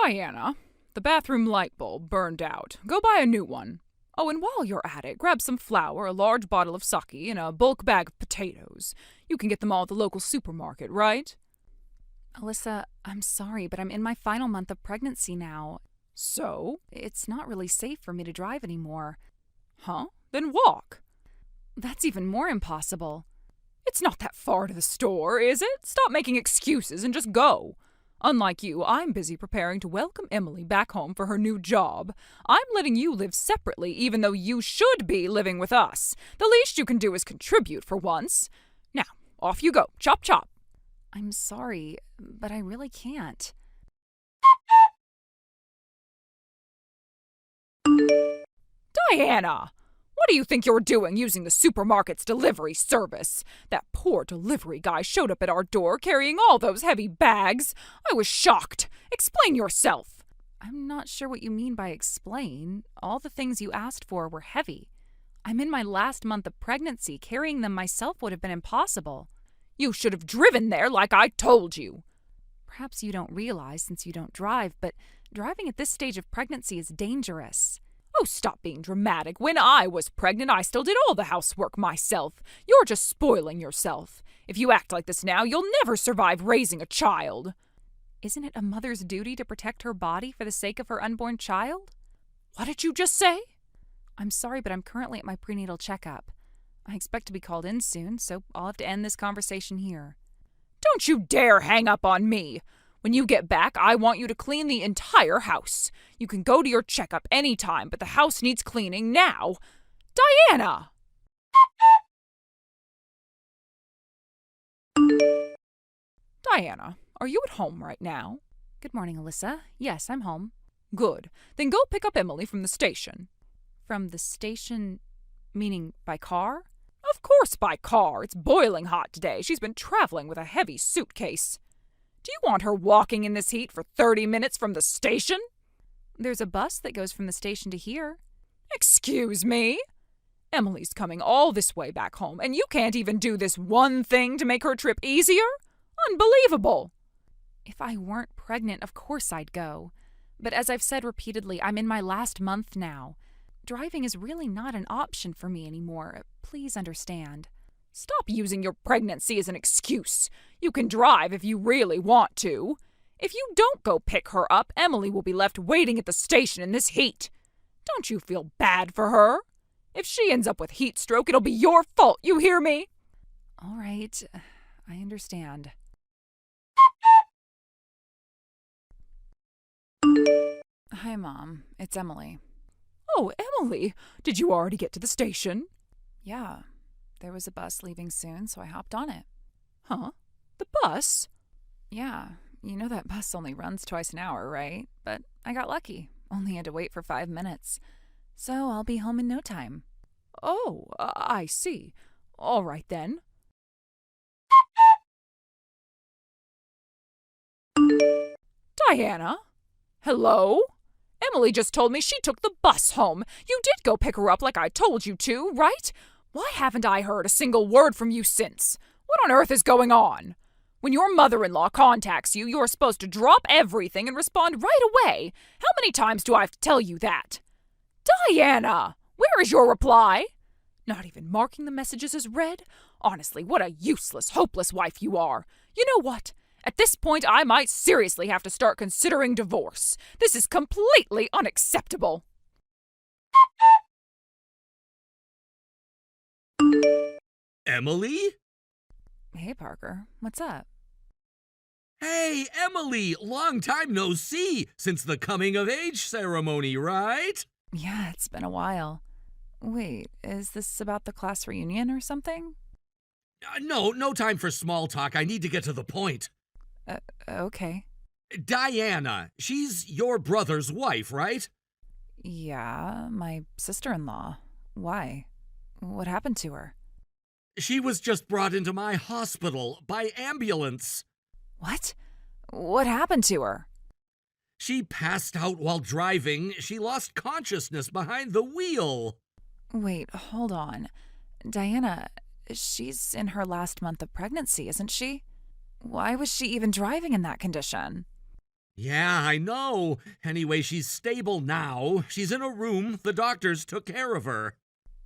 Diana, the bathroom light bulb burned out. Go buy a new one. Oh, and while you're at it, grab some flour, a large bottle of sake, and a bulk bag of potatoes. You can get them all at the local supermarket, right? Alyssa, I'm sorry, but I'm in my final month of pregnancy now. So? It's not really safe for me to drive anymore. Huh? Then walk. That's even more impossible. It's not that far to the store, is it? Stop making excuses and just go. Unlike you, I'm busy preparing to welcome Emily back home for her new job. I'm letting you live separately, even though you should be living with us. The least you can do is contribute for once. Now, off you go. Chop, chop. I'm sorry, but I really can't. Diana! What do you think you're doing using the supermarket's delivery service? That poor delivery guy showed up at our door carrying all those heavy bags. I was shocked. Explain yourself. I'm not sure what you mean by explain. All the things you asked for were heavy. I'm in my last month of pregnancy. Carrying them myself would have been impossible. You should have driven there like I told you. Perhaps you don't realize since you don't drive, but driving at this stage of pregnancy is dangerous. Oh, stop being dramatic. When I was pregnant, I still did all the housework myself. You're just spoiling yourself. If you act like this now, you'll never survive raising a child. Isn't it a mother's duty to protect her body for the sake of her unborn child? What did you just say? I'm sorry, but I'm currently at my prenatal checkup. I expect to be called in soon, so I'll have to end this conversation here. Don't you dare hang up on me. When you get back, I want you to clean the entire house. You can go to your checkup anytime, but the house needs cleaning now. Diana! Diana, are you at home right now? Good morning, Alyssa. Yes, I'm home. Good. Then go pick up Emily from the station. From the station, meaning by car? Of course by car. It's boiling hot today. She's been traveling with a heavy suitcase. Do you want her walking in this heat for 30 minutes from the station? There's a bus that goes from the station to here. Excuse me? Emily's coming all this way back home, and you can't even do this one thing to make her trip easier? Unbelievable! If I weren't pregnant, of course I'd go. But as I've said repeatedly, I'm in my last month now. Driving is really not an option for me anymore. Please understand. Stop using your pregnancy as an excuse. You can drive if you really want to. If you don't go pick her up, Emily will be left waiting at the station in this heat. Don't you feel bad for her? If she ends up with heat stroke, it'll be your fault, you hear me? All right, I understand. Hi, Mom. It's Emily. Oh, Emily, did you already get to the station? Yeah. There was a bus leaving soon, so I hopped on it. Huh? The bus? Yeah, you know that bus only runs twice an hour, right? But I got lucky. Only had to wait for 5 minutes. So I'll be home in no time. Oh, I see. All right then. Diana? Hello? Emily just told me she took the bus home. You did go pick her up like I told you to, right? Why haven't I heard a single word from you since? What on earth is going on? When your mother-in-law contacts you, you're supposed to drop everything and respond right away. How many times do I have to tell you that? Diana! Where is your reply? Not even marking the messages as read? Honestly, what a useless, hopeless wife you are. You know what? At this point, I might seriously have to start considering divorce. This is completely unacceptable. Emily? Hey, Parker. What's up? Hey, Emily! Long time no see since the coming-of-age ceremony, right? Yeah, it's been a while. Wait, is this about the class reunion or something? No time for small talk. I need to get to the point. Okay. Diana, she's your brother's wife, right? Yeah, my sister-in-law. Why? What happened to her? She was just brought into my hospital by ambulance. What? What happened to her? She passed out while driving. She lost consciousness behind the wheel. Wait, hold on. Diana, she's in her last month of pregnancy, isn't she? Why was she even driving in that condition? Yeah, I know. Anyway, she's stable now. She's in a room. The doctors took care of her.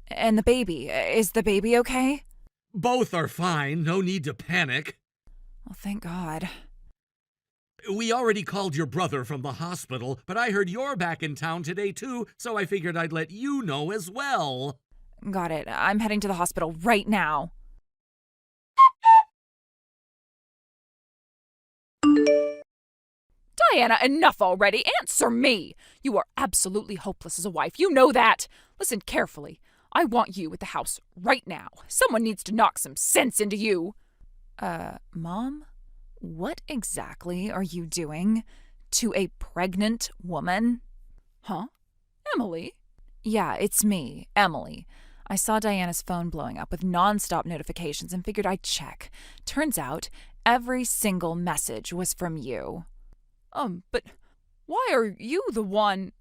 And the baby, is the baby okay? Both are fine. No need to panic. Well, thank God. We already called your brother from the hospital, but I heard you're back in town today too, so I figured I'd let you know as well. Got it. I'm heading to the hospital right now. Diana, enough already. Answer me. You are absolutely hopeless as a wife. You know that. Listen carefully. I want you at the house right now. Someone needs to knock some sense into you. Mom? What exactly are you doing to a pregnant woman? Huh? Emily? Yeah, it's me, Emily. I saw Diana's phone blowing up with nonstop notifications and figured I'd check. Turns out, every single message was from you. But why are you the one?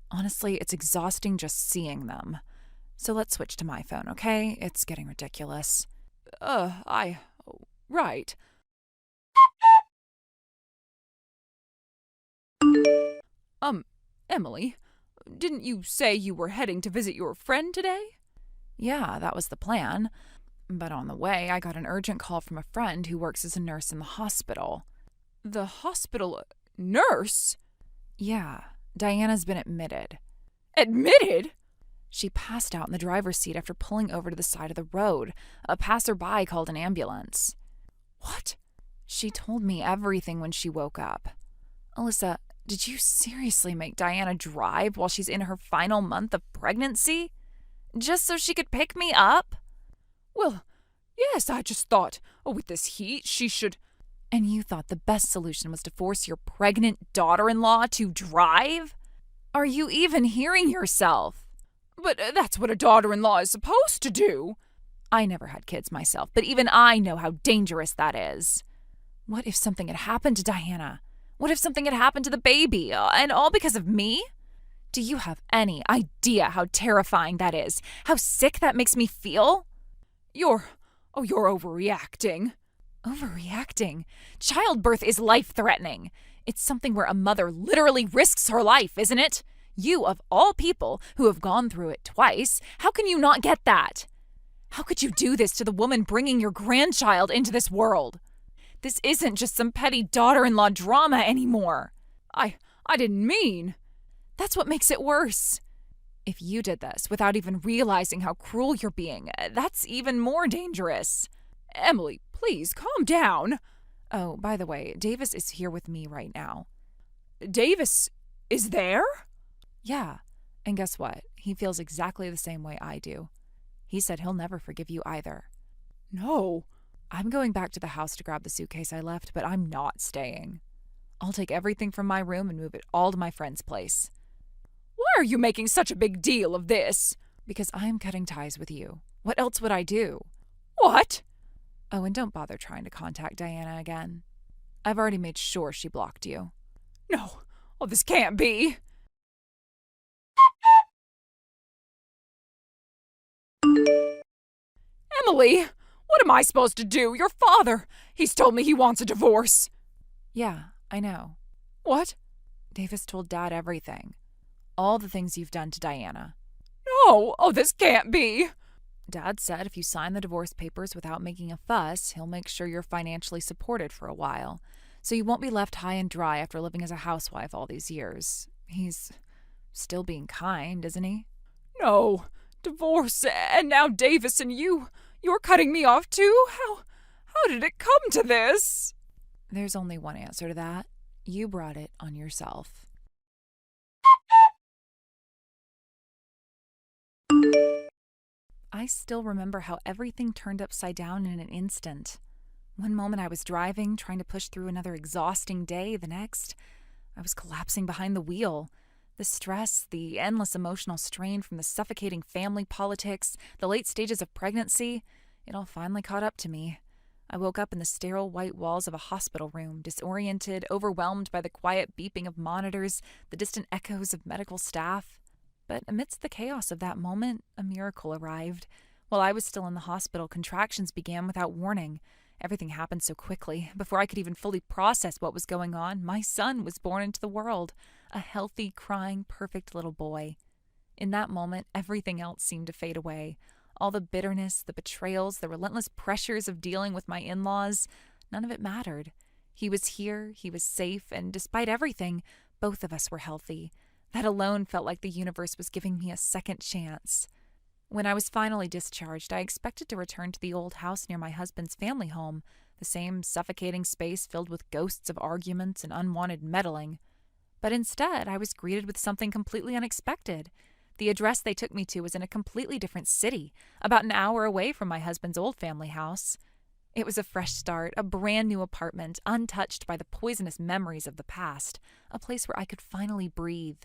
Honestly, it's exhausting just seeing them. So let's switch to my phone, okay? It's getting ridiculous. Right. Emily, didn't you say you were heading to visit your friend today? Yeah, that was the plan. But on the way, I got an urgent call from a friend who works as a nurse in the hospital. The hospital nurse? Yeah, Diana's been admitted. Admitted? She passed out in the driver's seat after pulling over to the side of the road. A passerby called an ambulance. What? She told me everything when she woke up. Alyssa, did you seriously make Diana drive while she's in her final month of pregnancy? Just so she could pick me up? Well, yes, I just thought, with this heat, she should. And you thought the best solution was to force your pregnant daughter-in-law to drive? Are you even hearing yourself? But that's what a daughter-in-law is supposed to do. I never had kids myself, but even I know how dangerous that is. What if something had happened to Diana? What if something had happened to the baby, and all because of me? Do you have any idea how terrifying that is? How sick that makes me feel? You're overreacting. Overreacting? Childbirth is life-threatening. It's something where a mother literally risks her life, isn't it? You, of all people, who have gone through it twice, how can you not get that? How could you do this to the woman bringing your grandchild into this world? This isn't just some petty daughter-in-law drama anymore. I didn't mean. That's what makes it worse. If you did this without even realizing how cruel you're being, that's even more dangerous. Emily, please, calm down. Oh, by the way, Davis is here with me right now. Davis is there? Yeah, and guess what? He feels exactly the same way I do. He said he'll never forgive you either. No. I'm going back to the house to grab the suitcase I left, but I'm not staying. I'll take everything from my room and move it all to my friend's place. Why are you making such a big deal of this? Because I'm cutting ties with you. What else would I do? What? Oh, and don't bother trying to contact Diana again. I've already made sure she blocked you. No. Oh, this can't be. Emily, what am I supposed to do? Your father, he's told me he wants a divorce. Yeah, I know. What? Davis told Dad everything. All the things you've done to Diana. No, oh, this can't be. Dad said if you sign the divorce papers without making a fuss, he'll make sure you're financially supported for a while, so you won't be left high and dry after living as a housewife all these years. He's still being kind, isn't he? No, divorce, and now Davis and you're cutting me off too? How did it come to this? There's only one answer to that. You brought it on yourself. I still remember how everything turned upside down in an instant. One moment I was driving, trying to push through another exhausting day. The next, I was collapsing behind the wheel. The stress, the endless emotional strain from the suffocating family politics, the late stages of pregnancy, it all finally caught up to me. I woke up in the sterile white walls of a hospital room, disoriented, overwhelmed by the quiet beeping of monitors, the distant echoes of medical staff. But amidst the chaos of that moment, a miracle arrived. While I was still in the hospital, contractions began without warning, Everything happened so quickly. Before I could even fully process what was going on, my son was born into the world. A healthy, crying, perfect little boy. In that moment, everything else seemed to fade away. All the bitterness, the betrayals, the relentless pressures of dealing with my in-laws, none of it mattered. He was here, he was safe, and despite everything, both of us were healthy. That alone felt like the universe was giving me a second chance. When I was finally discharged, I expected to return to the old house near my husband's family home, the same suffocating space filled with ghosts of arguments and unwanted meddling. But instead, I was greeted with something completely unexpected. The address they took me to was in a completely different city, about an hour away from my husband's old family house. It was a fresh start, a brand new apartment, untouched by the poisonous memories of the past, a place where I could finally breathe.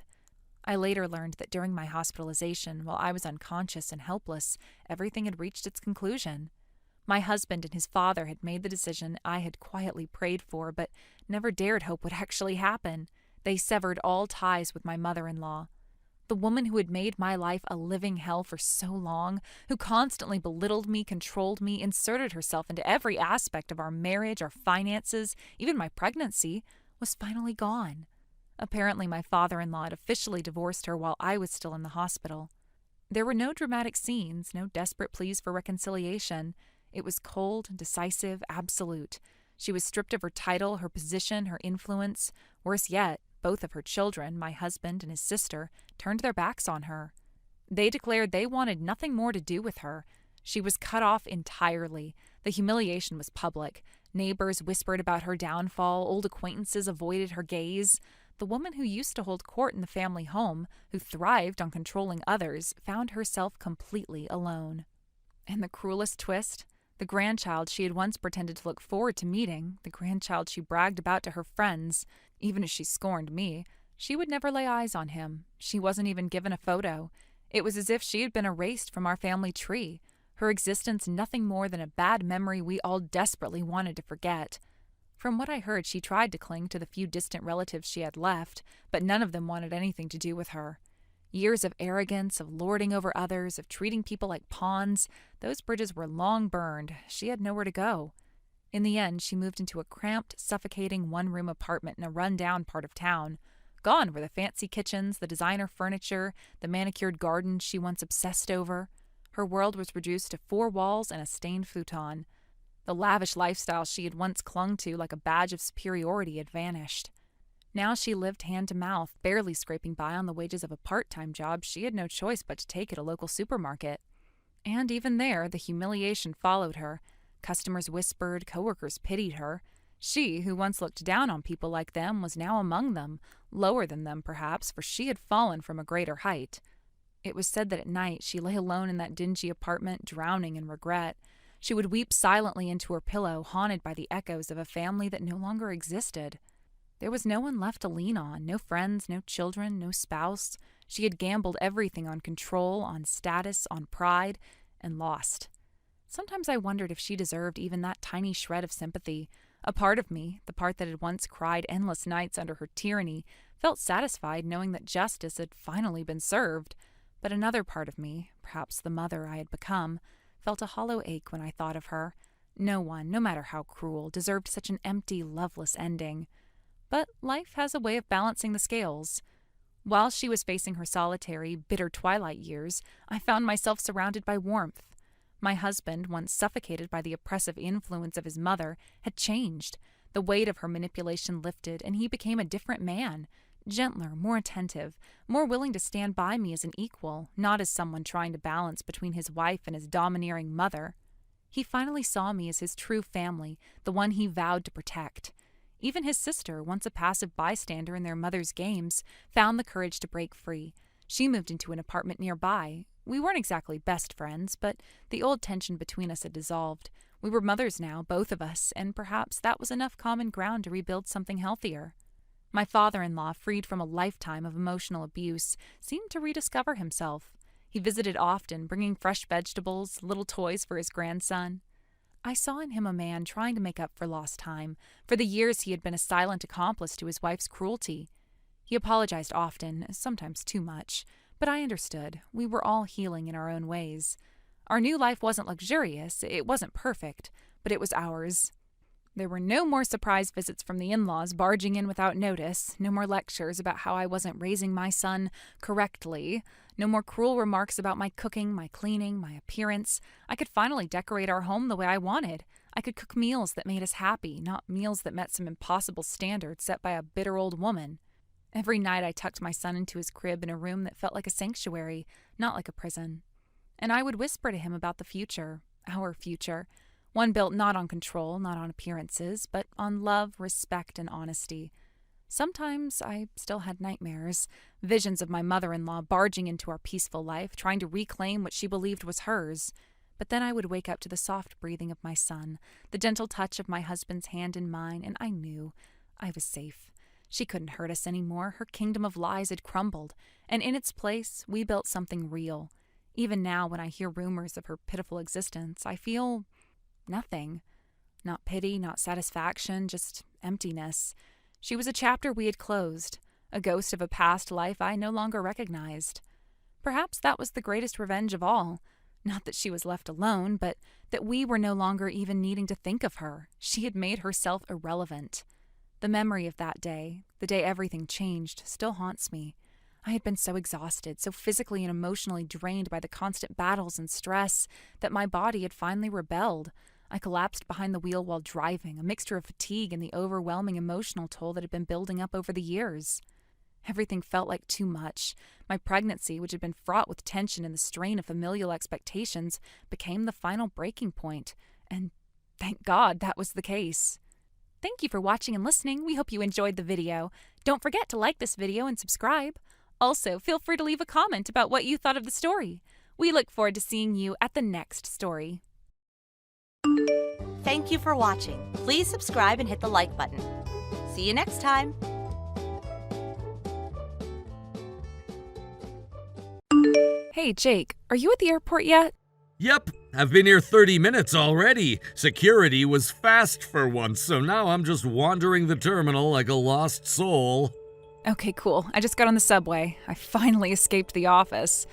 I later learned that during my hospitalization, while I was unconscious and helpless, everything had reached its conclusion. My husband and his father had made the decision I had quietly prayed for, but never dared hope would actually happen. They severed all ties with my mother-in-law. The woman who had made my life a living hell for so long, who constantly belittled me, controlled me, inserted herself into every aspect of our marriage, our finances, even my pregnancy, was finally gone. Apparently, my father-in-law had officially divorced her while I was still in the hospital. There were no dramatic scenes, no desperate pleas for reconciliation. It was cold, decisive, absolute. She was stripped of her title, her position, her influence. Worse yet, both of her children, my husband and his sister, turned their backs on her. They declared they wanted nothing more to do with her. She was cut off entirely. The humiliation was public. Neighbors whispered about her downfall. Old acquaintances avoided her gaze. The woman who used to hold court in the family home, who thrived on controlling others, found herself completely alone. And the cruelest twist? The grandchild she had once pretended to look forward to meeting, the grandchild she bragged about to her friends, even as she scorned me, she would never lay eyes on him. She wasn't even given a photo. It was as if she had been erased from our family tree, her existence nothing more than a bad memory we all desperately wanted to forget. From what I heard, she tried to cling to the few distant relatives she had left, but none of them wanted anything to do with her. Years of arrogance, of lording over others, of treating people like pawns, those bridges were long burned. She had nowhere to go. In the end, she moved into a cramped, suffocating one-room apartment in a run-down part of town. Gone were the fancy kitchens, the designer furniture, the manicured gardens she once obsessed over. Her world was reduced to 4 walls and a stained futon. The lavish lifestyle she had once clung to like a badge of superiority had vanished. Now she lived hand to mouth, barely scraping by on the wages of a part-time job she had no choice but to take at a local supermarket. And even there, the humiliation followed her. Customers whispered, coworkers pitied her. She, who once looked down on people like them, was now among them, lower than them perhaps, for she had fallen from a greater height. It was said that at night she lay alone in that dingy apartment, drowning in regret. She would weep silently into her pillow, haunted by the echoes of a family that no longer existed. There was no one left to lean on, no friends, no children, no spouse. She had gambled everything on control, on status, on pride, and lost. Sometimes I wondered if she deserved even that tiny shred of sympathy. A part of me, the part that had once cried endless nights under her tyranny, felt satisfied knowing that justice had finally been served. But another part of me, perhaps the mother I had become, felt a hollow ache when I thought of her. No one, no matter how cruel, deserved such an empty, loveless ending. But life has a way of balancing the scales. While she was facing her solitary, bitter twilight years, I found myself surrounded by warmth. My husband, once suffocated by the oppressive influence of his mother, had changed. The weight of her manipulation lifted, and he became a different man. Gentler, more attentive, more willing to stand by me as an equal, not as someone trying to balance between his wife and his domineering mother. He finally saw me as his true family, the one he vowed to protect. Even his sister, once a passive bystander in their mother's games, found the courage to break free. She moved into an apartment nearby. We weren't exactly best friends, but the old tension between us had dissolved. We were mothers now, both of us, and perhaps that was enough common ground to rebuild something healthier. My father-in-law, freed from a lifetime of emotional abuse, seemed to rediscover himself. He visited often, bringing fresh vegetables, little toys for his grandson. I saw in him a man trying to make up for lost time, for the years he had been a silent accomplice to his wife's cruelty. He apologized often, sometimes too much, but I understood. We were all healing in our own ways. Our new life wasn't luxurious, it wasn't perfect, but it was ours. There were no more surprise visits from the in-laws barging in without notice, no more lectures about how I wasn't raising my son correctly, no more cruel remarks about my cooking, my cleaning, my appearance. I could finally decorate our home the way I wanted. I could cook meals that made us happy, not meals that met some impossible standards set by a bitter old woman. Every night I tucked my son into his crib in a room that felt like a sanctuary, not like a prison. And I would whisper to him about the future, our future, one built not on control, not on appearances, but on love, respect, and honesty. Sometimes I still had nightmares, visions of my mother-in-law barging into our peaceful life, trying to reclaim what she believed was hers. But then I would wake up to the soft breathing of my son, the gentle touch of my husband's hand in mine, and I knew I was safe. She couldn't hurt us anymore. Her kingdom of lies had crumbled, and in its place, we built something real. Even now, when I hear rumors of her pitiful existence, I feel nothing. Not pity, not satisfaction, just emptiness. She was a chapter we had closed, a ghost of a past life I no longer recognized. Perhaps that was the greatest revenge of all. Not that she was left alone, but that we were no longer even needing to think of her. She had made herself irrelevant. The memory of that day, the day everything changed, still haunts me. I had been so exhausted, so physically and emotionally drained by the constant battles and stress, that my body had finally rebelled. I collapsed behind the wheel while driving, a mixture of fatigue and the overwhelming emotional toll that had been building up over the years. Everything felt like too much. My pregnancy, which had been fraught with tension and the strain of familial expectations, became the final breaking point. And thank God that was the case. Thank you for watching and listening. We hope you enjoyed the video. Don't forget to like this video and subscribe. Also, feel free to leave a comment about what you thought of the story. We look forward to seeing you at the next story. Thank you for watching. Please subscribe and hit the like button. See you next time. Hey, Jake, are you at the airport yet? Yep, I've been here 30 minutes already. Security was fast for once, so now I'm just wandering the terminal like a lost soul. Okay, cool. I just got on the subway. I finally escaped the office.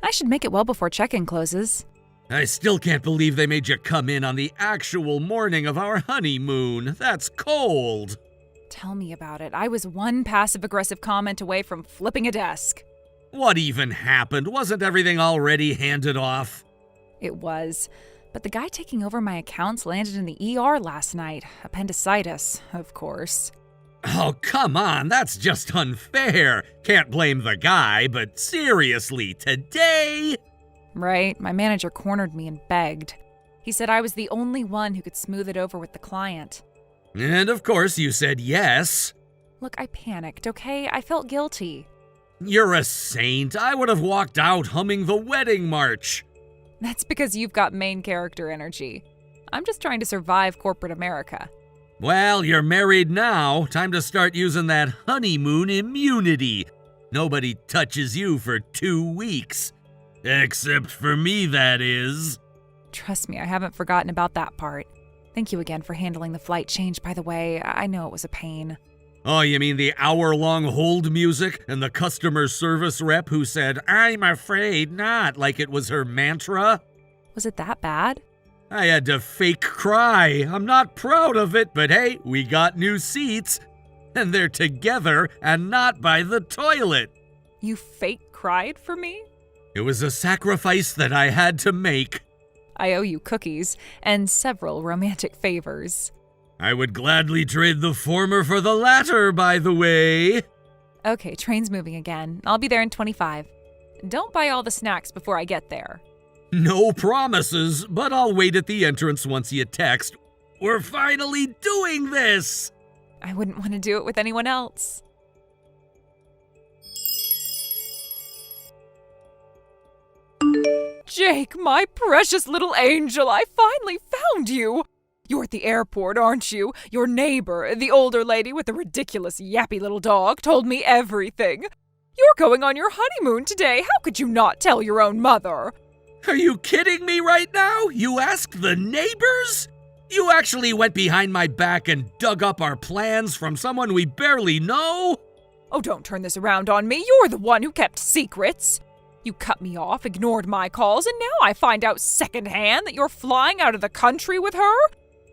I should make it well before check-in closes. I still can't believe they made you come in on the actual morning of our honeymoon. That's cold. Tell me about it. I was one passive-aggressive comment away from flipping a desk. What even happened? Wasn't everything already handed off? It was. But the guy taking over my accounts landed in the ER last night. Appendicitis, of course. Oh, come on, that's just unfair. Can't blame the guy, but seriously, today? Right, my manager cornered me and begged. He said I was the only one who could smooth it over with the client. And of course you said yes. Look, I panicked, okay? I felt guilty. You're a saint. I would have walked out humming the wedding march. That's because you've got main character energy. I'm just trying to survive corporate America. Well, you're married now. Time to start using that honeymoon immunity. Nobody touches you for 2 weeks. Except for me, that is. Trust me, I haven't forgotten about that part. Thank you again for handling the flight change, by the way. I know it was a pain. Oh, you mean the hour-long hold music and the customer service rep who said, "I'm afraid not," like it was her mantra? Was it that bad? I had to fake cry. I'm not proud of it, but hey, we got new seats. And they're together and not by the toilet. You fake cried for me? It was a sacrifice that I had to make. I owe you cookies and several romantic favors. I would gladly trade the former for the latter, by the way. Okay, train's moving again. I'll be there in 25. Don't buy all the snacks before I get there. No promises, but I'll wait at the entrance once you text. We're finally doing this! I wouldn't want to do it with anyone else. Jake, my precious little angel, I finally found you! You're at the airport, aren't you? Your neighbor, the older lady with the ridiculous yappy little dog, told me everything. You're going on your honeymoon today. How could you not tell your own mother? Are you kidding me right now? You asked the neighbors? You actually went behind my back and dug up our plans from someone we barely know? Oh, don't turn this around on me. You're the one who kept secrets. You cut me off, ignored my calls, and now I find out secondhand that you're flying out of the country with her?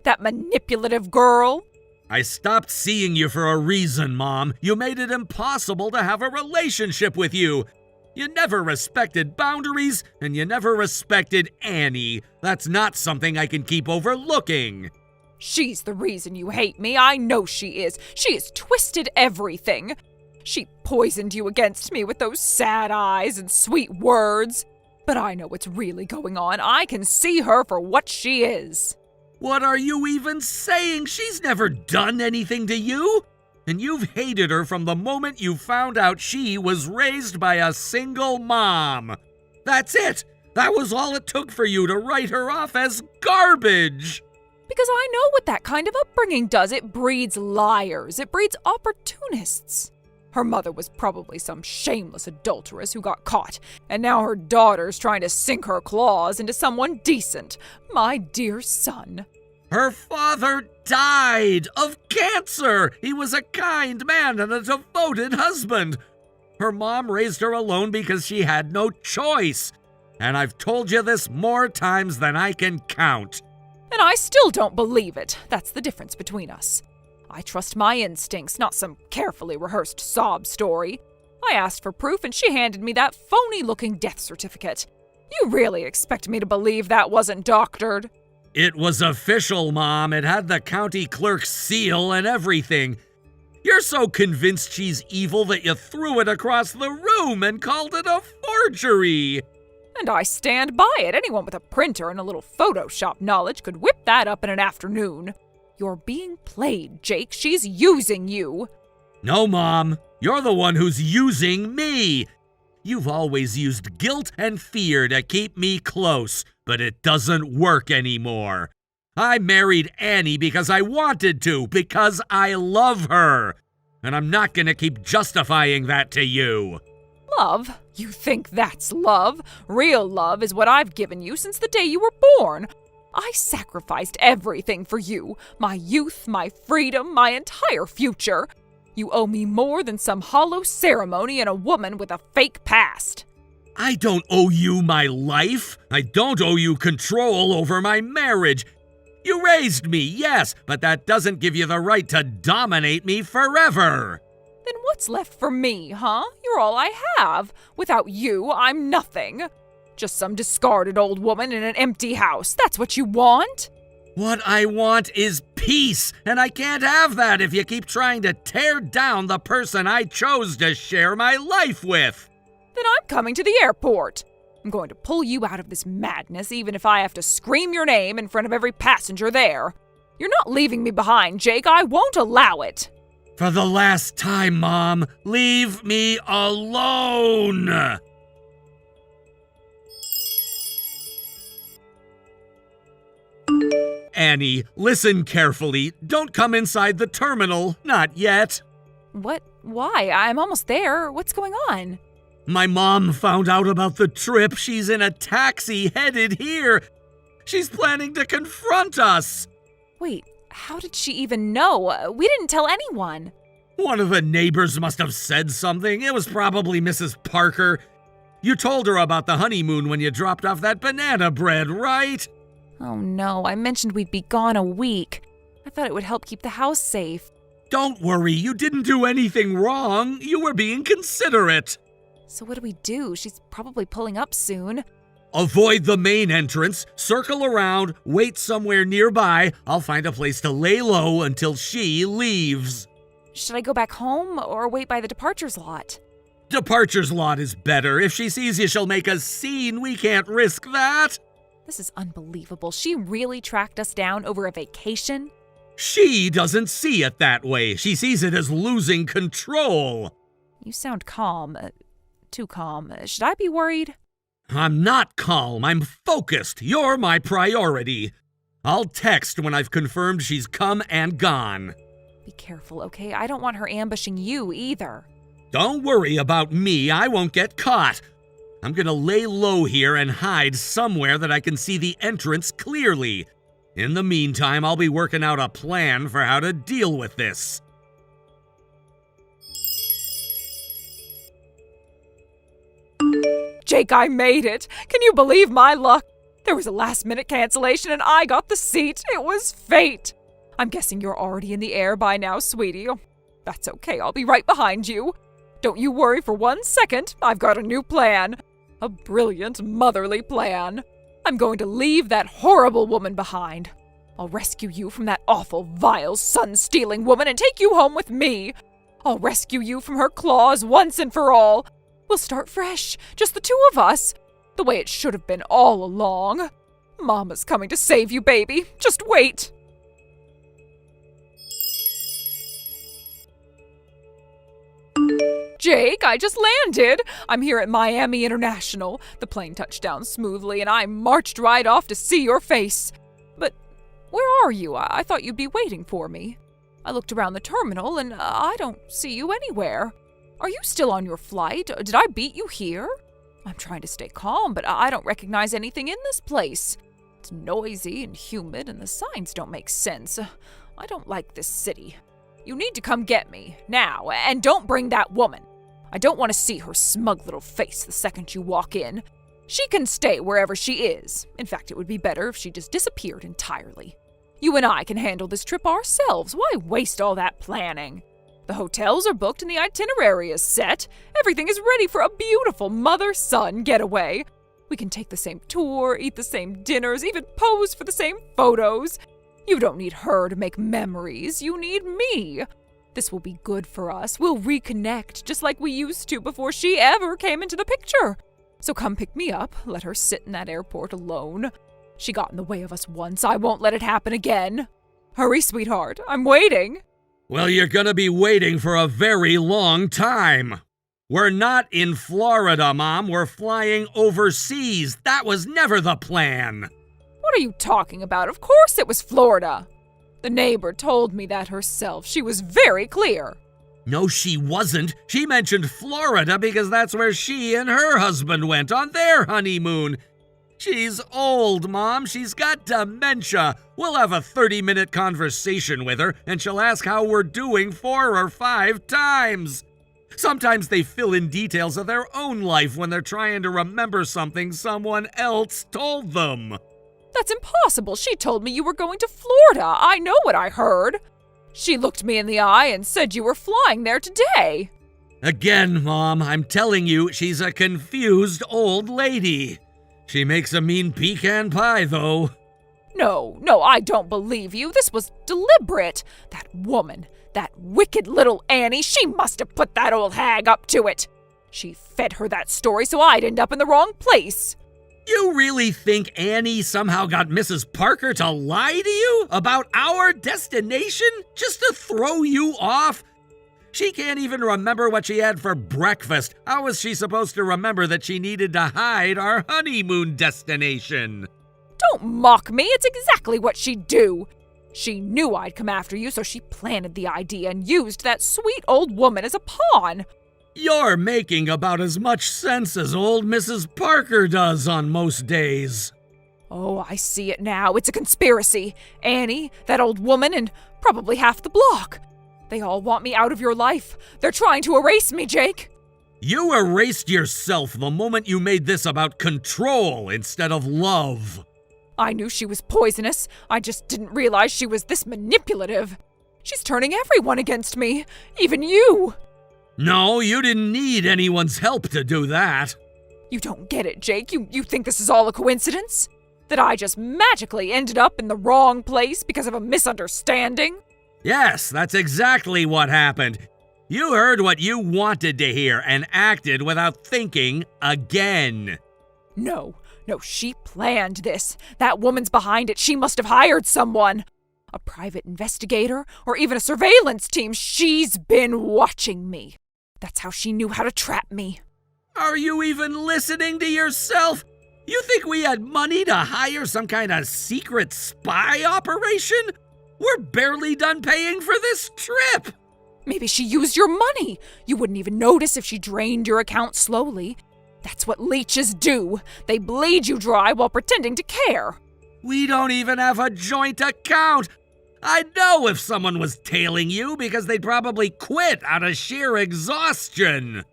That manipulative girl. I stopped seeing you for a reason, Mom. You made it impossible to have a relationship with you. You never respected boundaries, and you never respected Annie. That's not something I can keep overlooking. She's the reason you hate me. I know she is. She has twisted everything. She poisoned you against me with those sad eyes and sweet words. But I know what's really going on. I can see her for what she is. What are you even saying? She's never done anything to you. And you've hated her from the moment you found out she was raised by a single mom. That's it. That was all it took for you to write her off as garbage. Because I know what that kind of upbringing does. It breeds liars. It breeds opportunists. Her mother was probably some shameless adulteress who got caught, and now her daughter's trying to sink her claws into someone decent. My dear son. Her father died of cancer. He was a kind man and a devoted husband. Her mom raised her alone because she had no choice. And I've told you this more times than I can count. And I still don't believe it. That's the difference between us. I trust my instincts, not some carefully rehearsed sob story. I asked for proof and she handed me that phony-looking death certificate. You really expect me to believe that wasn't doctored? It was official, Mom. It had the county clerk's seal and everything. You're so convinced she's evil that you threw it across the room and called it a forgery. And I stand by it. Anyone with a printer and a little Photoshop knowledge could whip that up in an afternoon. You're being played, Jake. She's using you. No, Mom. You're the one who's using me. You've always used guilt and fear to keep me close, but it doesn't work anymore. I married Annie because I wanted to, because I love her. And I'm not going to keep justifying that to you. Love? You think that's love? Real love is what I've given you since the day you were born. I sacrificed everything for you. My youth, my freedom, my entire future. You owe me more than some hollow ceremony and a woman with a fake past. I don't owe you my life. I don't owe you control over my marriage. You raised me, yes, but that doesn't give you the right to dominate me forever. Then what's left for me, huh? You're all I have. Without you, I'm nothing. Just some discarded old woman in an empty house. That's what you want? What I want is peace, and I can't have that if you keep trying to tear down the person I chose to share my life with. Then I'm coming to the airport. I'm going to pull you out of this madness, even if I have to scream your name in front of every passenger there. You're not leaving me behind, Jake. I won't allow it. For the last time, Mom, leave me alone. Annie, listen carefully. Don't come inside the terminal. Not yet. What? Why? I'm almost there. What's going on? My mom found out about the trip. She's in a taxi headed here. She's planning to confront us. Wait, how did she even know? We didn't tell anyone. One of the neighbors must have said something. It was probably Mrs. Parker. You told her about the honeymoon when you dropped off that banana bread, right? Oh no, I mentioned we'd be gone a week. I thought it would help keep the house safe. Don't worry, you didn't do anything wrong. You were being considerate. So what do? She's probably pulling up soon. Avoid the main entrance, circle around, wait somewhere nearby. I'll find a place to lay low until she leaves. Should I go back home or wait by the departures lot? Departures lot is better. If she sees you, she'll make a scene. We can't risk that. This is unbelievable. She really tracked us down over a vacation? She doesn't see it that way. She sees it as losing control. You sound calm. Too calm. Should I be worried? I'm not calm. I'm focused. You're my priority. I'll text when I've confirmed she's come and gone. Be careful, okay? I don't want her ambushing you either. Don't worry about me. I won't get caught. I'm gonna lay low here and hide somewhere that I can see the entrance clearly. In the meantime, I'll be working out a plan for how to deal with this. Jake, I made it. Can you believe my luck? There was a last-minute cancellation and I got the seat. It was fate. I'm guessing you're already in the air by now, sweetie. Oh, that's okay, I'll be right behind you. Don't you worry for 1 second. I've got a new plan. A brilliant, motherly plan. I'm going to leave that horrible woman behind. I'll rescue you from that awful, vile, sun-stealing woman and take you home with me. I'll rescue you from her claws once and for all. We'll start fresh, just the two of us, the way it should have been all along. Mama's coming to save you, baby. Just wait. Jake, I just landed. I'm here at Miami International. The plane touched down smoothly and I marched right off to see your face. But where are you? I thought you'd be waiting for me. I looked around the terminal and I don't see you anywhere. Are you still on your flight? Did I beat you here? I'm trying to stay calm, but I don't recognize anything in this place. It's noisy and humid and the signs don't make sense. I don't like this city. You need to come get me, now, and don't bring that woman. I don't want to see her smug little face the second you walk in. She can stay wherever she is. In fact, it would be better if she just disappeared entirely. You and I can handle this trip ourselves. Why waste all that planning? The hotels are booked and the itinerary is set. Everything is ready for a beautiful mother-son getaway. We can take the same tour, eat the same dinners, even pose for the same photos. You don't need her to make memories. You need me. This will be good for us. We'll reconnect just like we used to before she ever came into the picture. So come pick me up. Let her sit in that airport alone. She got in the way of us once. I won't let it happen again. Hurry, sweetheart. I'm waiting. Well, you're gonna be waiting for a very long time. We're not in Florida, Mom. We're flying overseas. That was never the plan. What are you talking about? Of course it was Florida. The neighbor told me that herself. She was very clear. No, she wasn't. She mentioned Florida because that's where she and her husband went on their honeymoon. She's old, Mom. She's got dementia. We'll have a 30-minute conversation with her, and she'll ask how we're doing 4 or 5 times. Sometimes they fill in details of their own life when they're trying to remember something someone else told them. That's impossible. She told me you were going to Florida. I know what I heard. She looked me in the eye and said you were flying there today. Again, Mom, I'm telling you, she's a confused old lady. She makes a mean pecan pie, though. No, I don't believe you. This was deliberate. That woman, that wicked little Annie, she must have put that old hag up to it. She fed her that story so I'd end up in the wrong place. You really think Annie somehow got Mrs. Parker to lie to you about our destination just to throw you off? She can't even remember what she had for breakfast. How was she supposed to remember that she needed to hide our honeymoon destination? Don't mock me. It's exactly what she'd do. She knew I'd come after you, so she planted the idea and used that sweet old woman as a pawn. You're making about as much sense as old Mrs. Parker does on most days. Oh, I see it now. It's a conspiracy. Annie, that old woman, and probably half the block. They all want me out of your life. They're trying to erase me, Jake. You erased yourself the moment you made this about control instead of love. I knew she was poisonous. I just didn't realize she was this manipulative. She's turning everyone against me, even you. No, you didn't need anyone's help to do that. You don't get it, Jake. You think this is all a coincidence? That I just magically ended up in the wrong place because of a misunderstanding? Yes, that's exactly what happened. You heard what you wanted to hear and acted without thinking again. No, she planned this. That woman's behind it. She must have hired someone. A private investigator or even a surveillance team. She's been watching me. That's how she knew how to trap me. Are you even listening to yourself? You think we had money to hire some kind of secret spy operation? We're barely done paying for this trip. Maybe she used your money. You wouldn't even notice if she drained your account slowly. That's what leeches do. They bleed you dry while pretending to care. We don't even have a joint account. I'd know if someone was tailing you because they'd probably quit out of sheer exhaustion.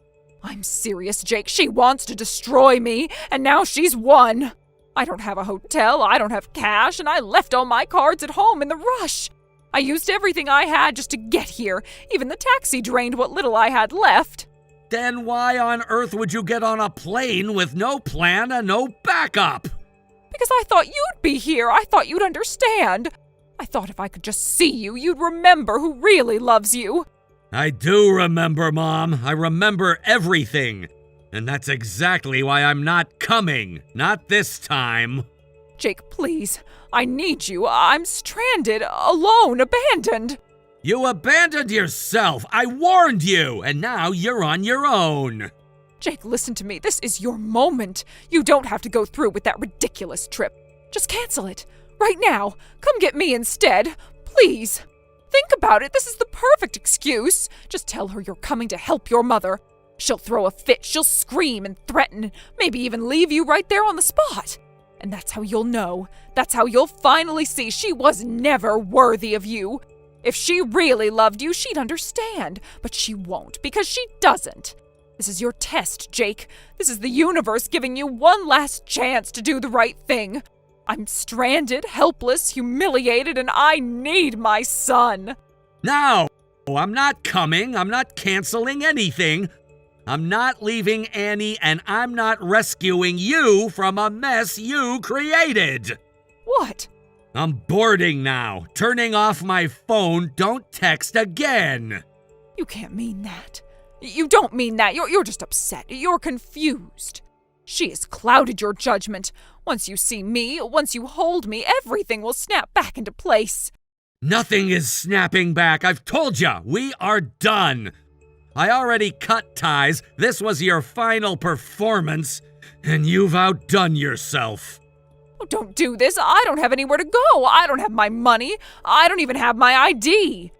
I'm serious, Jake. She wants to destroy me, and now she's won. I don't have a hotel, I don't have cash, and I left all my cards at home in the rush. I used everything I had just to get here. Even the taxi drained what little I had left. Then why on earth would you get on a plane with no plan and no backup? Because I thought you'd be here. I thought you'd understand. I thought if I could just see you, you'd remember who really loves you. I do remember, Mom. I remember everything. And that's exactly why I'm not coming. Not this time. Jake, please. I need you. I'm stranded, alone, abandoned. You abandoned yourself. I warned you. And now you're on your own. Jake, listen to me. This is your moment. You don't have to go through with that ridiculous trip. Just cancel it. Right now. Come get me instead. Please. Think about it. This is the perfect excuse. Just tell her you're coming to help your mother. She'll throw a fit. She'll scream and threaten. Maybe even leave you right there on the spot. And that's how you'll know. That's how you'll finally see she was never worthy of you. If she really loved you, she'd understand. But she won't, because she doesn't. This is your test, Jake. This is the universe giving you one last chance to do the right thing. I'm stranded, helpless, humiliated, and I need my son. No, I'm not coming. I'm not canceling anything. I'm not leaving Annie, and I'm not rescuing you from a mess you created. What? I'm boarding now. Turning off my phone. Don't text again. You can't mean that. You don't mean that. You're just upset. You're confused. She has clouded your judgment. Once you see me, once you hold me, everything will snap back into place. Nothing is snapping back. I've told you, we are done. I already cut ties. This was your final performance, and you've outdone yourself. Oh, don't do this. I don't have anywhere to go. I don't have my money. I don't even have my ID.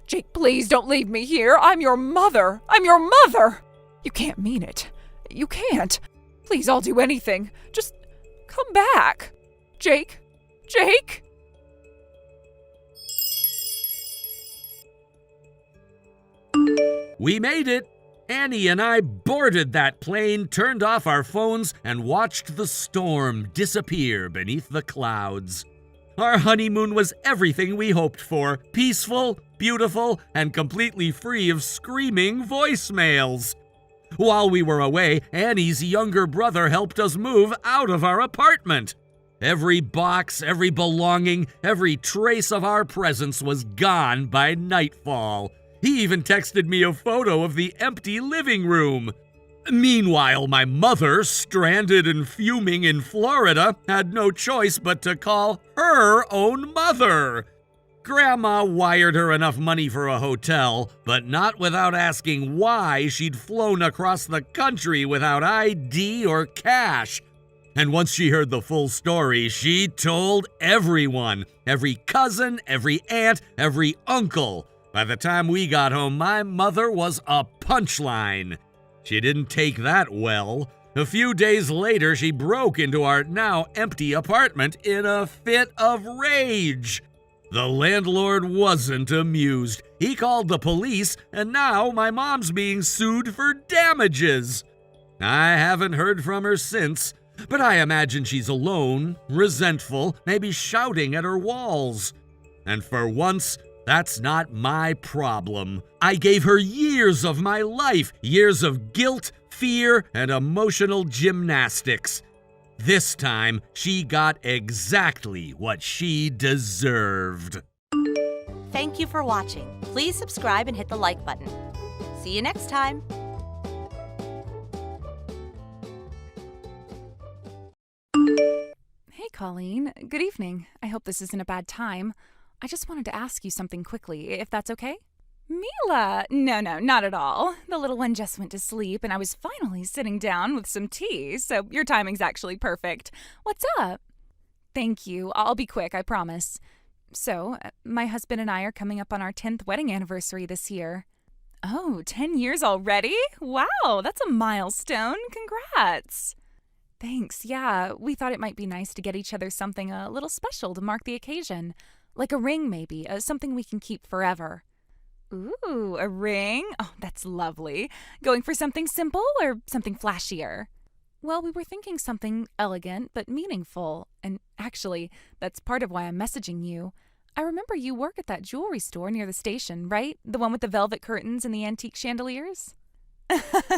Jake, please don't leave me here. I'm your mother. I'm your mother. You can't mean it. You can't. Please, I'll do anything. Just come back. Jake? Jake? We made it. Annie and I boarded that plane, turned off our phones, and watched the storm disappear beneath the clouds. Our honeymoon was everything we hoped for. Peaceful, beautiful, and completely free of screaming voicemails. While we were away, Annie's younger brother helped us move out of our apartment. Every box, every belonging, every trace of our presence was gone by nightfall. He even texted me a photo of the empty living room. Meanwhile, my mother, stranded and fuming in Florida, had no choice but to call her own mother. Grandma wired her enough money for a hotel, but not without asking why she'd flown across the country without ID or cash. And once she heard the full story, she told everyone, every cousin, every aunt, every uncle. By the time we got home, my mother was a punchline. She didn't take that well. A few days later, she broke into our now empty apartment in a fit of rage. The landlord wasn't amused. He called the police, and now my mom's being sued for damages. I haven't heard from her since, but I imagine she's alone, resentful, maybe shouting at her walls. And for once, that's not my problem. I gave her years of my life, years of guilt, fear, and emotional gymnastics. This time, she got exactly what she deserved. Thank you for watching. Please subscribe and hit the like button. See you next time. Hey, Colleen. Good evening. I hope this isn't a bad time. I just wanted to ask you something quickly, if that's okay? Mila! No, not at all. The little one just went to sleep, and I was finally sitting down with some tea, so your timing's actually perfect. What's up? Thank you. I'll be quick, I promise. So, my husband and I are coming up on our 10th wedding anniversary this year. Oh, 10 years already? Wow, that's a milestone. Congrats! Thanks, yeah. We thought it might be nice to get each other something a little special to mark the occasion. Like a ring, maybe. Something we can keep forever. Ooh, a ring? Oh, that's lovely. Going for something simple or something flashier? Well, we were thinking something elegant but meaningful, and actually, that's part of why I'm messaging you. I remember you work at that jewelry store near the station, right? The one with the velvet curtains and the antique chandeliers?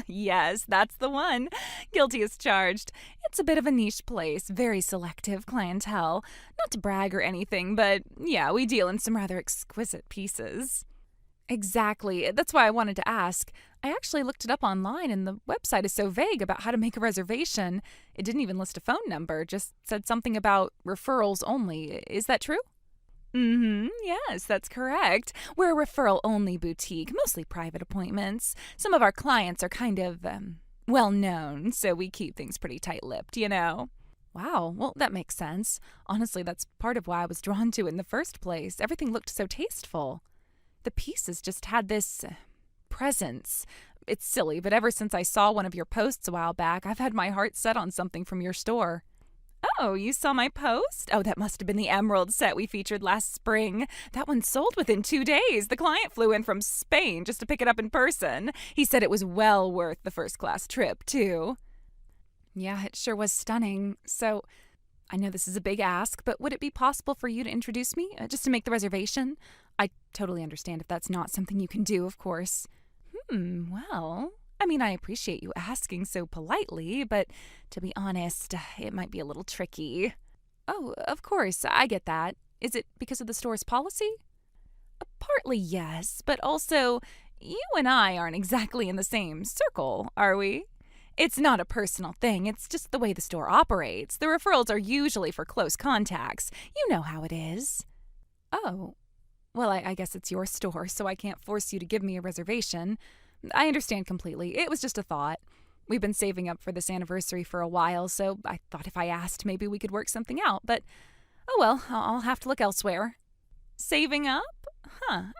Yes, that's the one. Guilty as charged. It's a bit of a niche place, very selective clientele. Not to brag or anything, but yeah, we deal in some rather exquisite pieces. Exactly. That's why I wanted to ask. I actually looked it up online and the website is so vague about how to make a reservation. It didn't even list a phone number, just said something about referrals only. Is that true? Yes, that's correct. We're a referral-only boutique, mostly private appointments. Some of our clients are kind of, well-known, so we keep things pretty tight-lipped, you know? Wow, well, that makes sense. Honestly, that's part of why I was drawn to it in the first place. Everything looked so tasteful. The pieces just had this presence. It's silly, but ever since I saw one of your posts a while back, I've had my heart set on something from your store. Oh, you saw my post? Oh, that must have been the emerald set we featured last spring. That one sold within 2 days. The client flew in from Spain just to pick it up in person. He said it was well worth the first-class trip, too. Yeah, it sure was stunning. So, I know this is a big ask, but would it be possible for you to introduce me, just to make the reservation? I totally understand if that's not something you can do, of course. Well, I mean, I appreciate you asking so politely, but to be honest, it might be a little tricky. Oh, of course, I get that. Is it because of the store's policy? Partly yes, but also, you and I aren't exactly in the same circle, are we? It's not a personal thing, it's just the way the store operates. The referrals are usually for close contacts. You know how it is. Oh, well, I guess it's your store, so I can't force you to give me a reservation. I understand completely. It was just a thought. We've been saving up for this anniversary for a while, so I thought if I asked, maybe we could work something out. But, oh well, I'll have to look elsewhere. Saving up?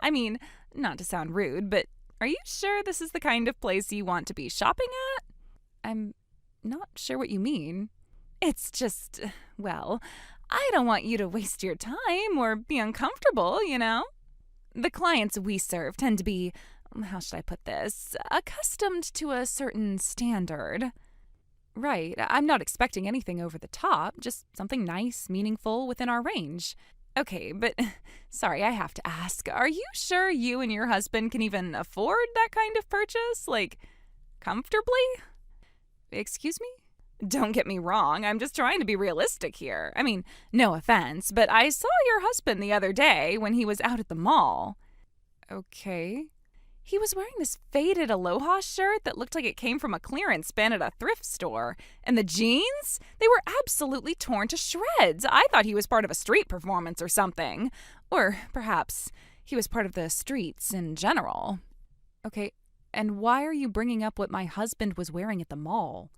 I mean, not to sound rude, but are you sure this is the kind of place you want to be shopping at? I'm not sure what you mean. It's just, well, I don't want you to waste your time or be uncomfortable, you know? The clients we serve tend to be, how should I put this, accustomed to a certain standard. Right, I'm not expecting anything over the top, just something nice, meaningful, within our range. Okay, but sorry, I have to ask, are you sure you and your husband can even afford that kind of purchase? Like, comfortably? Excuse me? Don't get me wrong, I'm just trying to be realistic here. I mean, no offense, but I saw your husband the other day when he was out at the mall. Okay. He was wearing this faded Aloha shirt that looked like it came from a clearance bin at a thrift store. And the jeans? They were absolutely torn to shreds. I thought he was part of a street performance or something. Or perhaps he was part of the streets in general. Okay, and why are you bringing up what my husband was wearing at the mall?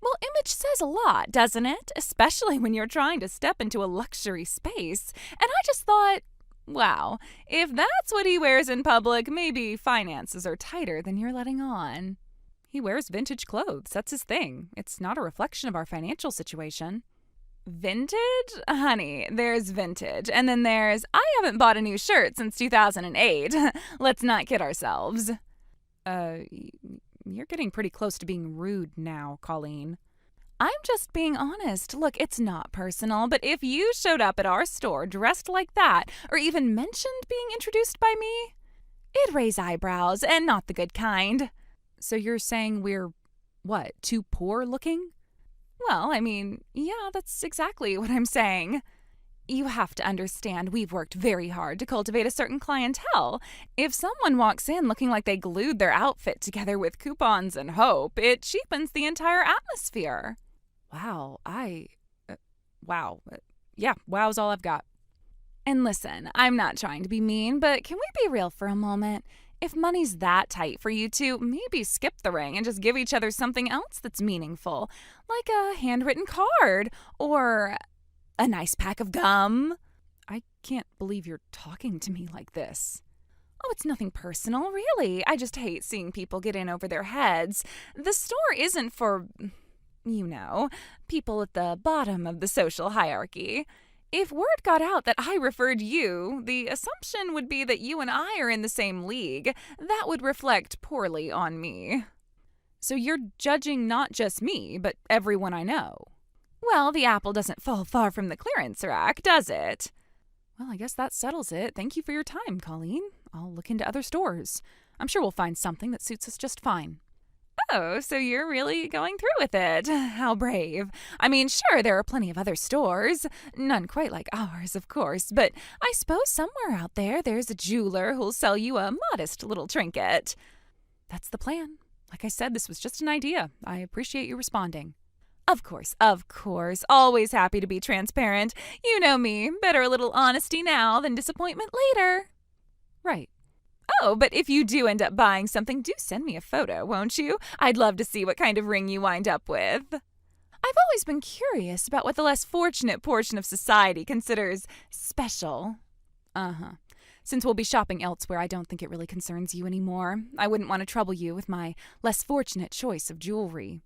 Well, image says a lot, doesn't it? Especially when you're trying to step into a luxury space. And I just thought, wow, if that's what he wears in public, maybe finances are tighter than you're letting on. He wears vintage clothes. That's his thing. It's not a reflection of our financial situation. Vintage? Honey, there's vintage. And then there's, I haven't bought a new shirt since 2008. Let's not kid ourselves. You're getting pretty close to being rude now, Colleen. I'm just being honest. Look, it's not personal, but if you showed up at our store dressed like that, or even mentioned being introduced by me, it'd raise eyebrows, and not the good kind. So you're saying we're, what, too poor looking? Well, I mean, yeah, that's exactly what I'm saying. You have to understand we've worked very hard to cultivate a certain clientele. If someone walks in looking like they glued their outfit together with coupons and hope, it cheapens the entire atmosphere. Wow, yeah, wow's all I've got. And listen, I'm not trying to be mean, but can we be real for a moment? If money's that tight for you two, maybe skip the ring and just give each other something else that's meaningful, like a handwritten card or a nice pack of gum. I can't believe you're talking to me like this. Oh, it's nothing personal, really. I just hate seeing people get in over their heads. The store isn't for, people at the bottom of the social hierarchy. If word got out that I referred you, the assumption would be that you and I are in the same league. That would reflect poorly on me. So you're judging not just me, but everyone I know. Well, the apple doesn't fall far from the clearance rack, does it? Well, I guess that settles it. Thank you for your time, Colleen. I'll look into other stores. I'm sure we'll find something that suits us just fine. Oh, so you're really going through with it. How brave. I mean, sure, there are plenty of other stores. None quite like ours, of course, but I suppose somewhere out there there's a jeweler who'll sell you a modest little trinket. That's the plan. Like I said, this was just an idea. I appreciate you responding. Of course. Always happy to be transparent. You know me. Better a little honesty now than disappointment later. Right. Oh, but if you do end up buying something, do send me a photo, won't you? I'd love to see what kind of ring you wind up with. I've always been curious about what the less fortunate portion of society considers special. Since we'll be shopping elsewhere, I don't think it really concerns you anymore. I wouldn't want to trouble you with my less fortunate choice of jewelry.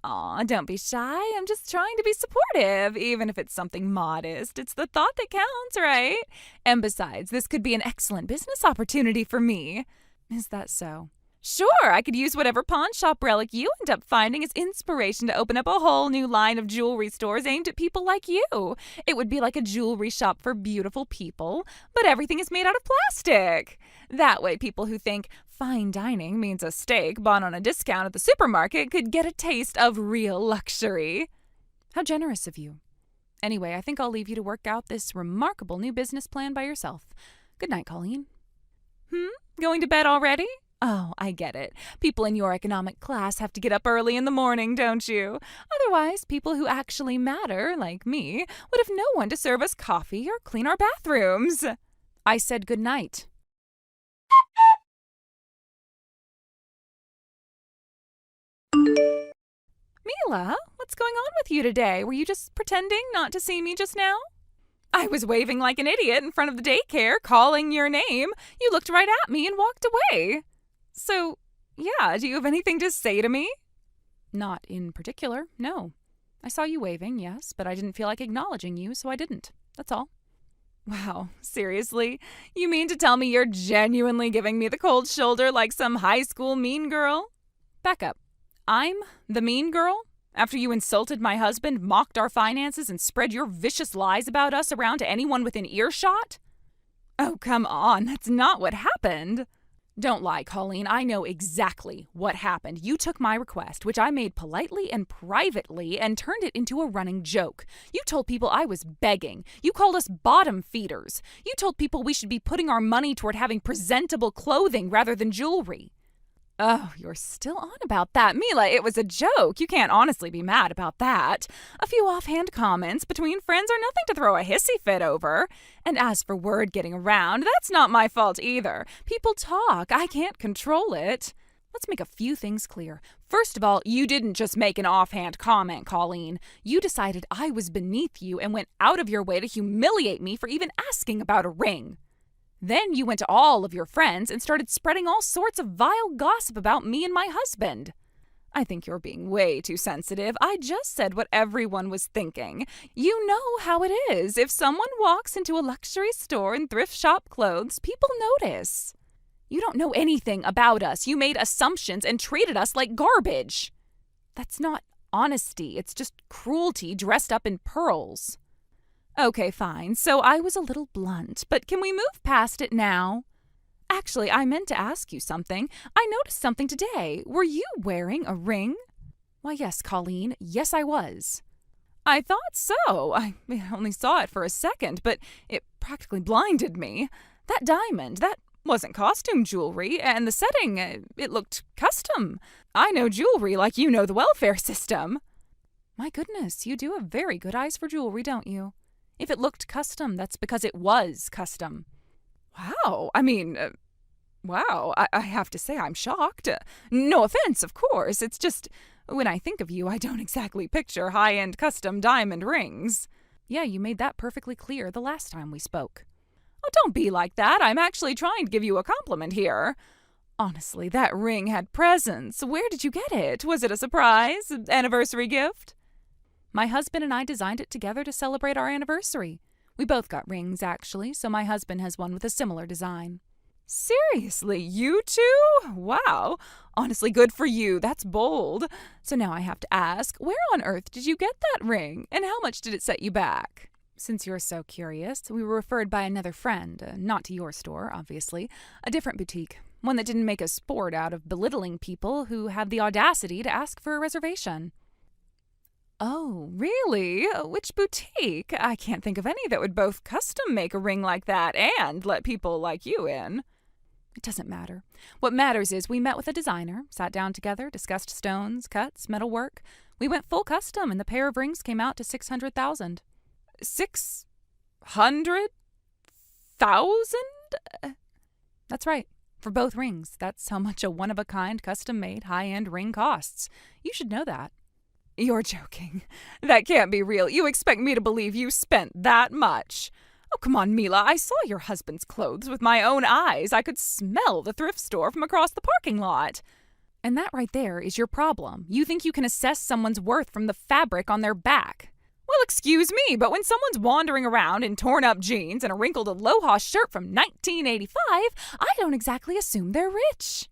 Aw, don't be shy. I'm just trying to be supportive, even if it's something modest. It's the thought that counts, right? And besides, this could be an excellent business opportunity for me. Is that so? Sure, I could use whatever pawn shop relic you end up finding as inspiration to open up a whole new line of jewelry stores aimed at people like you. It would be like a jewelry shop for beautiful people, but everything is made out of plastic. That way, people who think fine dining means a steak bought on a discount at the supermarket could get a taste of real luxury. How generous of you. Anyway, I think I'll leave you to work out this remarkable new business plan by yourself. Good night, Colleen. Going to bed already? Oh, I get it. People in your economic class have to get up early in the morning, don't you? Otherwise, people who actually matter, like me, would have no one to serve us coffee or clean our bathrooms. I said good night. Mila, what's going on with you today? Were you just pretending not to see me just now? I was waving like an idiot in front of the daycare, calling your name. You looked right at me and walked away. So, yeah, do you have anything to say to me? Not in particular, no. I saw you waving, yes, but I didn't feel like acknowledging you, so I didn't. That's all. Wow, seriously? You mean to tell me you're genuinely giving me the cold shoulder like some high school mean girl? Back up. I'm the mean girl? After you insulted my husband, mocked our finances, and spread your vicious lies about us around to anyone within earshot? Oh, come on, that's not what happened. Don't lie, Colleen. I know exactly what happened. You took my request, which I made politely and privately, and turned it into a running joke. You told people I was begging. You called us bottom feeders. You told people we should be putting our money toward having presentable clothing rather than jewelry. Oh, you're still on about that. Mila, it was a joke. You can't honestly be mad about that. A few offhand comments between friends are nothing to throw a hissy fit over. And as for word getting around, that's not my fault either. People talk. I can't control it. Let's make a few things clear. First of all, you didn't just make an offhand comment, Colleen. You decided I was beneath you and went out of your way to humiliate me for even asking about a ring. Then you went to all of your friends and started spreading all sorts of vile gossip about me and my husband. I think you're being way too sensitive. I just said what everyone was thinking. You know how it is. If someone walks into a luxury store and thrift shop clothes, people notice. You don't know anything about us. You made assumptions and treated us like garbage. That's not honesty. It's just cruelty dressed up in pearls. Okay, fine. So I was a little blunt, but can we move past it now? Actually, I meant to ask you something. I noticed something today. Were you wearing a ring? Why, yes, Colleen. Yes, I was. I thought so. I only saw it for a second, but it practically blinded me. That diamond, that wasn't costume jewelry, and the setting, it looked custom. I know jewelry like you know the welfare system. My goodness, you do have very good eyes for jewelry, don't you? If it looked custom, that's because it was custom. Wow. I have to say I'm shocked. No offense, of course. It's just, when I think of you, I don't exactly picture high-end custom diamond rings. Yeah, you made that perfectly clear the last time we spoke. Oh, don't be like that. I'm actually trying to give you a compliment here. Honestly, that ring had presence. Where did you get it? Was it a surprise? Anniversary gift? My husband and I designed it together to celebrate our anniversary. We both got rings, actually, so my husband has one with a similar design. Seriously, you two? Wow. Honestly, good for you. That's bold. So now I have to ask, where on earth did you get that ring, and how much did it set you back? Since you're so curious, we were referred by another friend, not to your store, obviously, a different boutique, one that didn't make a sport out of belittling people who have the audacity to ask for a reservation. Oh, really? Which boutique? I can't think of any that would both custom make a ring like that and let people like you in. It doesn't matter. What matters is we met with a designer, sat down together, discussed stones, cuts, metalwork. We went full custom, and the pair of rings came out to $600,000. 600,000? That's right. For both rings. That's how much a one-of-a-kind, custom-made, high-end ring costs. You should know that. You're joking. That can't be real. You expect me to believe you spent that much? Oh, come on, Mila. I saw your husband's clothes with my own eyes. I could smell the thrift store from across the parking lot. And that right there is your problem. You think you can assess someone's worth from the fabric on their back. Well, excuse me, but when someone's wandering around in torn-up jeans and a wrinkled Aloha shirt from 1985, I don't exactly assume they're rich.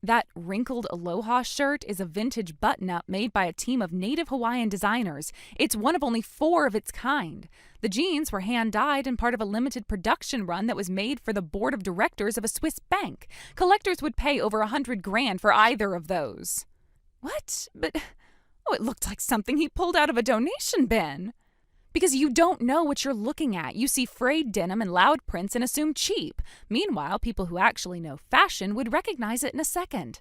That wrinkled Aloha shirt is a vintage button-up made by a team of native Hawaiian designers. It's one of only 4 of its kind. The jeans were hand-dyed and part of a limited production run that was made for the board of directors of a Swiss bank. Collectors would pay over $100,000 for either of those. What? But, it looked like something he pulled out of a donation bin. Because you don't know what you're looking at. You see frayed denim and loud prints and assume cheap. Meanwhile, people who actually know fashion would recognize it in a second.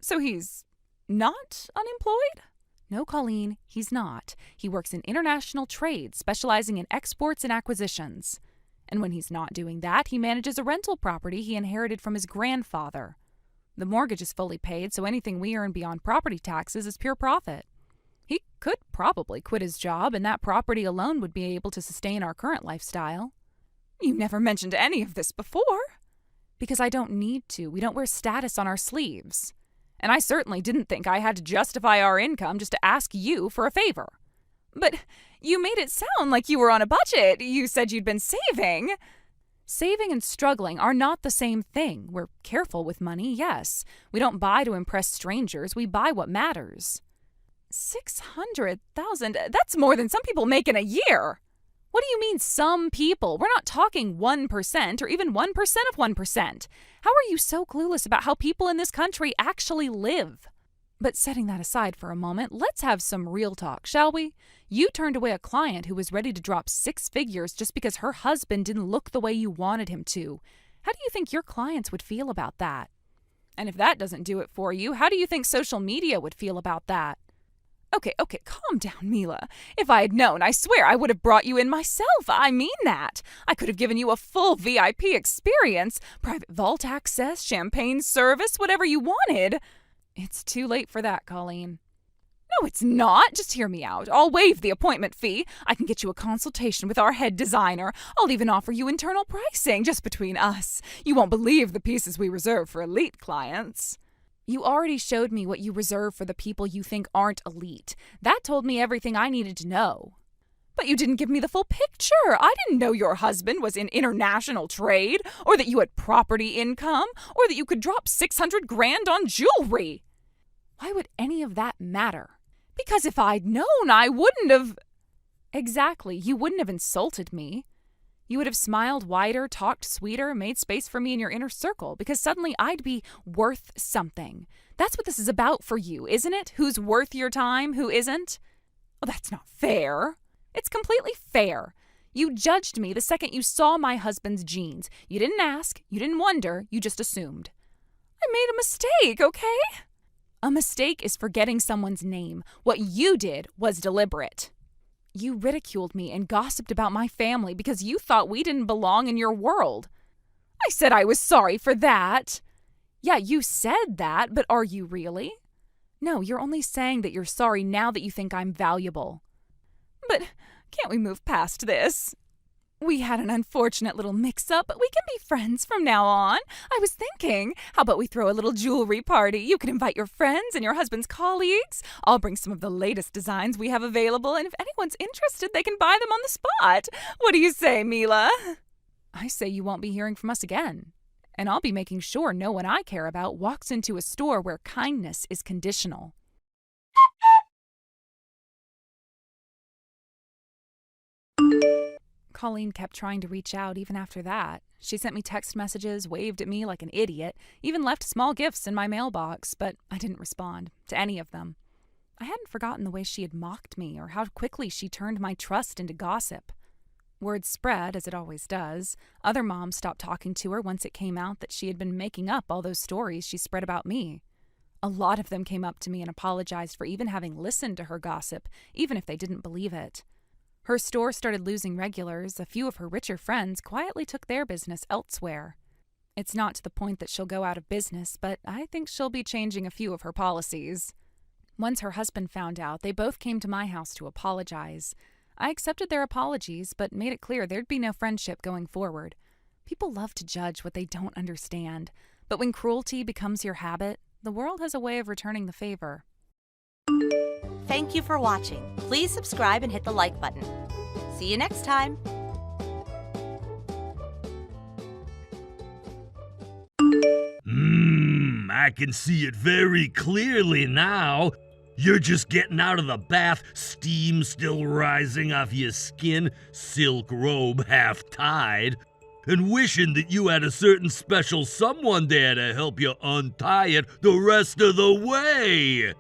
So he's not unemployed? No, Colleen, he's not. He works in international trade, specializing in exports and acquisitions. And when he's not doing that, he manages a rental property he inherited from his grandfather. The mortgage is fully paid, so anything we earn beyond property taxes is pure profit. He could probably quit his job, and that property alone would be able to sustain our current lifestyle. You never mentioned any of this before. Because I don't need to. We don't wear status on our sleeves. And I certainly didn't think I had to justify our income just to ask you for a favor. But you made it sound like you were on a budget. You said you'd been saving. Saving and struggling are not the same thing. We're careful with money, yes. We don't buy to impress strangers. We buy what matters. 600,000? That's more than some people make in a year. What do you mean, some people? We're not talking 1% or even 1% of 1%. How are you so clueless about how people in this country actually live? But setting that aside for a moment, let's have some real talk, shall we? You turned away a client who was ready to drop 6 figures just because her husband didn't look the way you wanted him to. How do you think your clients would feel about that? And if that doesn't do it for you, how do you think social media would feel about that? Okay, calm down, Mila. If I had known, I swear I would have brought you in myself. I mean that. I could have given you a full VIP experience, private vault access, champagne service, whatever you wanted. It's too late for that, Colleen. No, it's not. Just hear me out. I'll waive the appointment fee. I can get you a consultation with our head designer. I'll even offer you internal pricing, just between us. You won't believe the pieces we reserve for elite clients. You already showed me what you reserve for the people you think aren't elite. That told me everything I needed to know. But you didn't give me the full picture. I didn't know your husband was in international trade, or that you had property income, or that you could drop $600,000 on jewelry. Why would any of that matter? Because if I'd known, I wouldn't have... Exactly. You wouldn't have insulted me. You would have smiled wider, talked sweeter, made space for me in your inner circle, because suddenly I'd be worth something. That's what this is about for you, isn't it? Who's worth your time, who isn't? Oh, that's not fair. It's completely fair. You judged me the second you saw my husband's jeans. You didn't ask, you didn't wonder, you just assumed. I made a mistake, okay? A mistake is forgetting someone's name. What you did was deliberate. You ridiculed me and gossiped about my family because you thought we didn't belong in your world. I said I was sorry for that. Yeah, you said that, but are you really? No, you're only saying that you're sorry now that you think I'm valuable. But can't we move past this? We had an unfortunate little mix-up, but we can be friends from now on. I was thinking, how about we throw a little jewelry party? You can invite your friends and your husband's colleagues. I'll bring some of the latest designs we have available, and if anyone's interested, they can buy them on the spot. What do you say, Mila? I say you won't be hearing from us again. And I'll be making sure no one I care about walks into a store where kindness is conditional. Colleen kept trying to reach out even after that. She sent me text messages, waved at me like an idiot, even left small gifts in my mailbox, but I didn't respond to any of them. I hadn't forgotten the way she had mocked me or how quickly she turned my trust into gossip. Word spread, as it always does. Other moms stopped talking to her once it came out that she had been making up all those stories she spread about me. A lot of them came up to me and apologized for even having listened to her gossip, even if they didn't believe it. Her store started losing regulars. A few of her richer friends quietly took their business elsewhere. It's not to the point that she'll go out of business, but I think she'll be changing a few of her policies. Once her husband found out, they both came to my house to apologize. I accepted their apologies, but made it clear there'd be no friendship going forward. People love to judge what they don't understand, but when cruelty becomes your habit, the world has a way of returning the favor. Thank you for watching. Please subscribe and hit the like button. See you next time. I can see it very clearly now. You're just getting out of the bath, steam still rising off your skin, silk robe half tied, and wishing that you had a certain special someone there to help you untie it the rest of the way.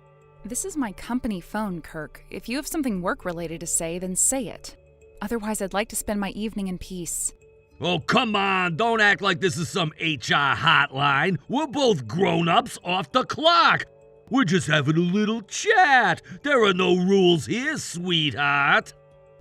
This is my company phone, Kirk. If you have something work-related to say, then say it. Otherwise, I'd like to spend my evening in peace. Oh, come on, don't act like this is some HR hotline. We're both grown-ups off the clock. We're just having a little chat. There are no rules here, sweetheart.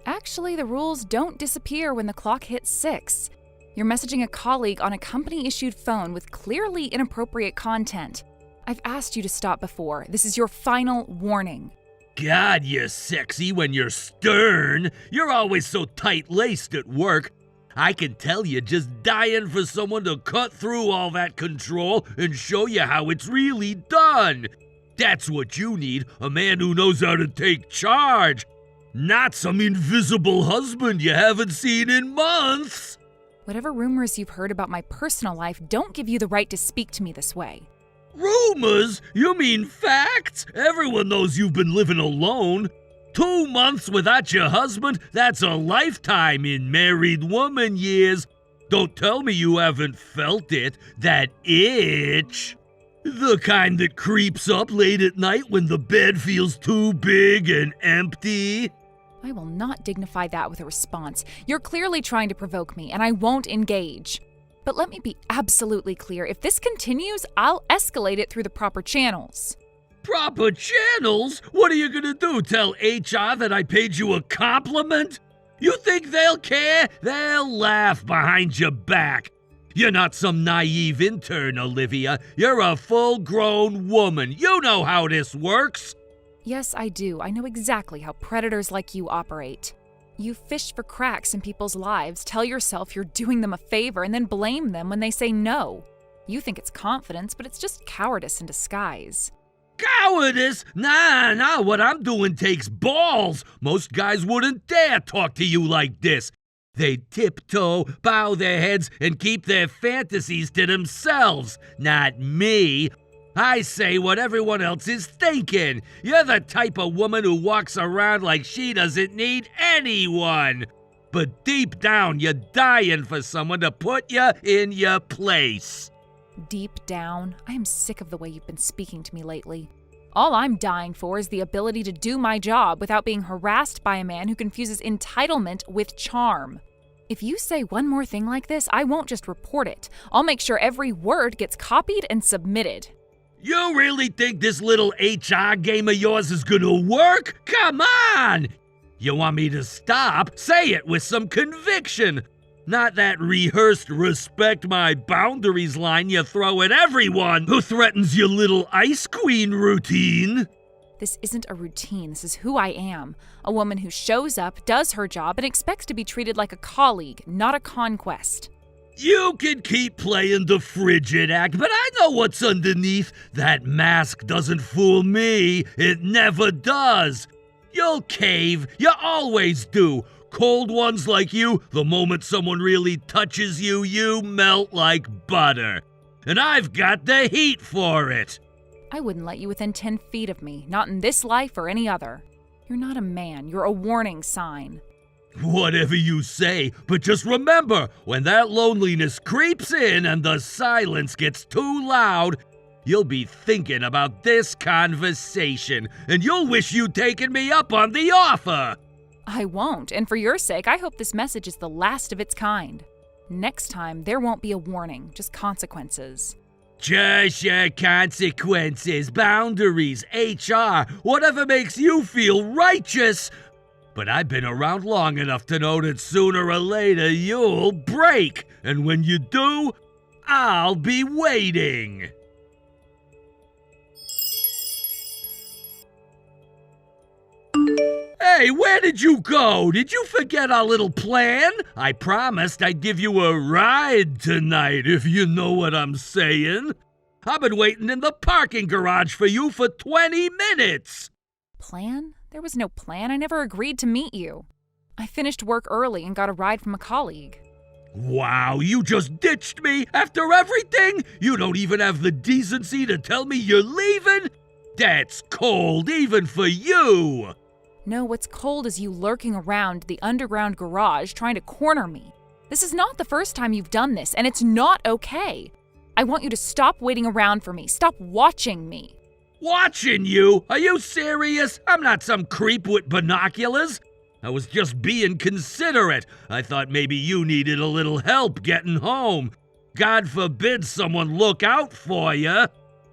Actually, the rules don't disappear when the clock hits 6. You're messaging a colleague on a company-issued phone with clearly inappropriate content. I've asked you to stop before. This is your final warning. God, you're sexy when you're stern. You're always so tight-laced at work. I can tell you're just dying for someone to cut through all that control and show you how it's really done. That's what you need, a man who knows how to take charge. Not some invisible husband you haven't seen in months. Whatever rumors you've heard about my personal life don't give you the right to speak to me this way. Rumors? You mean facts? Everyone knows you've been living alone. 2 months without your husband? That's a lifetime in married woman years. Don't tell me you haven't felt it, that itch. The kind that creeps up late at night when the bed feels too big and empty. I will not dignify that with a response. You're clearly trying to provoke me, and I won't engage. But let me be absolutely clear. If this continues, I'll escalate it through the proper channels. Proper channels? What are you gonna do, tell HR that I paid you a compliment? You think they'll care? They'll laugh behind your back. You're not some naive intern, Olivia. You're a full-grown woman. You know how this works. Yes, I do. I know exactly how predators like you operate. You fish for cracks in people's lives, tell yourself you're doing them a favor, and then blame them when they say no. You think it's confidence, but it's just cowardice in disguise. Cowardice? Nah, what I'm doing takes balls. Most guys wouldn't dare talk to you like this. They tiptoe, bow their heads, and keep their fantasies to themselves. Not me. I say what everyone else is thinking. You're the type of woman who walks around like she doesn't need anyone. But deep down, you're dying for someone to put you in your place. Deep down, I am sick of the way you've been speaking to me lately. All I'm dying for is the ability to do my job without being harassed by a man who confuses entitlement with charm. If you say one more thing like this, I won't just report it. I'll make sure every word gets copied and submitted. You really think this little HR game of yours is gonna work? Come on! You want me to stop? Say it with some conviction. Not that rehearsed respect my boundaries line you throw at everyone who threatens your little ice queen routine. This isn't a routine. This is who I am. A woman who shows up, does her job, and expects to be treated like a colleague, not a conquest. You can keep playing the frigid act, but I know what's underneath. That mask doesn't fool me. It never does. You'll cave. You always do. Cold ones like you, the moment someone really touches you, you melt like butter. And I've got the heat for it. I wouldn't let you within 10 feet of me, not in this life or any other. You're not a man, you're a warning sign. Whatever you say, but just remember, when that loneliness creeps in and the silence gets too loud, you'll be thinking about this conversation, and you'll wish you'd taken me up on the offer. I won't, and for your sake, I hope this message is the last of its kind. Next time, there won't be a warning, just consequences. Just your consequences, boundaries, HR, whatever makes you feel righteous. But I've been around long enough to know that sooner or later you'll break. And when you do, I'll be waiting. Hey, where did you go? Did you forget our little plan? I promised I'd give you a ride tonight, if you know what I'm saying. I've been waiting in the parking garage for you for 20 minutes. Plan? There was no plan. I never agreed to meet you. I finished work early and got a ride from a colleague. Wow, you just ditched me after everything? You don't even have the decency to tell me you're leaving? That's cold, even for you. No, what's cold is you lurking around the underground garage trying to corner me. This is not the first time you've done this, and it's not okay. I want you to stop waiting around for me. Stop watching me. Watching you? Are you serious? I'm not some creep with binoculars. I was just being considerate. I thought maybe you needed a little help getting home. God forbid someone look out for you.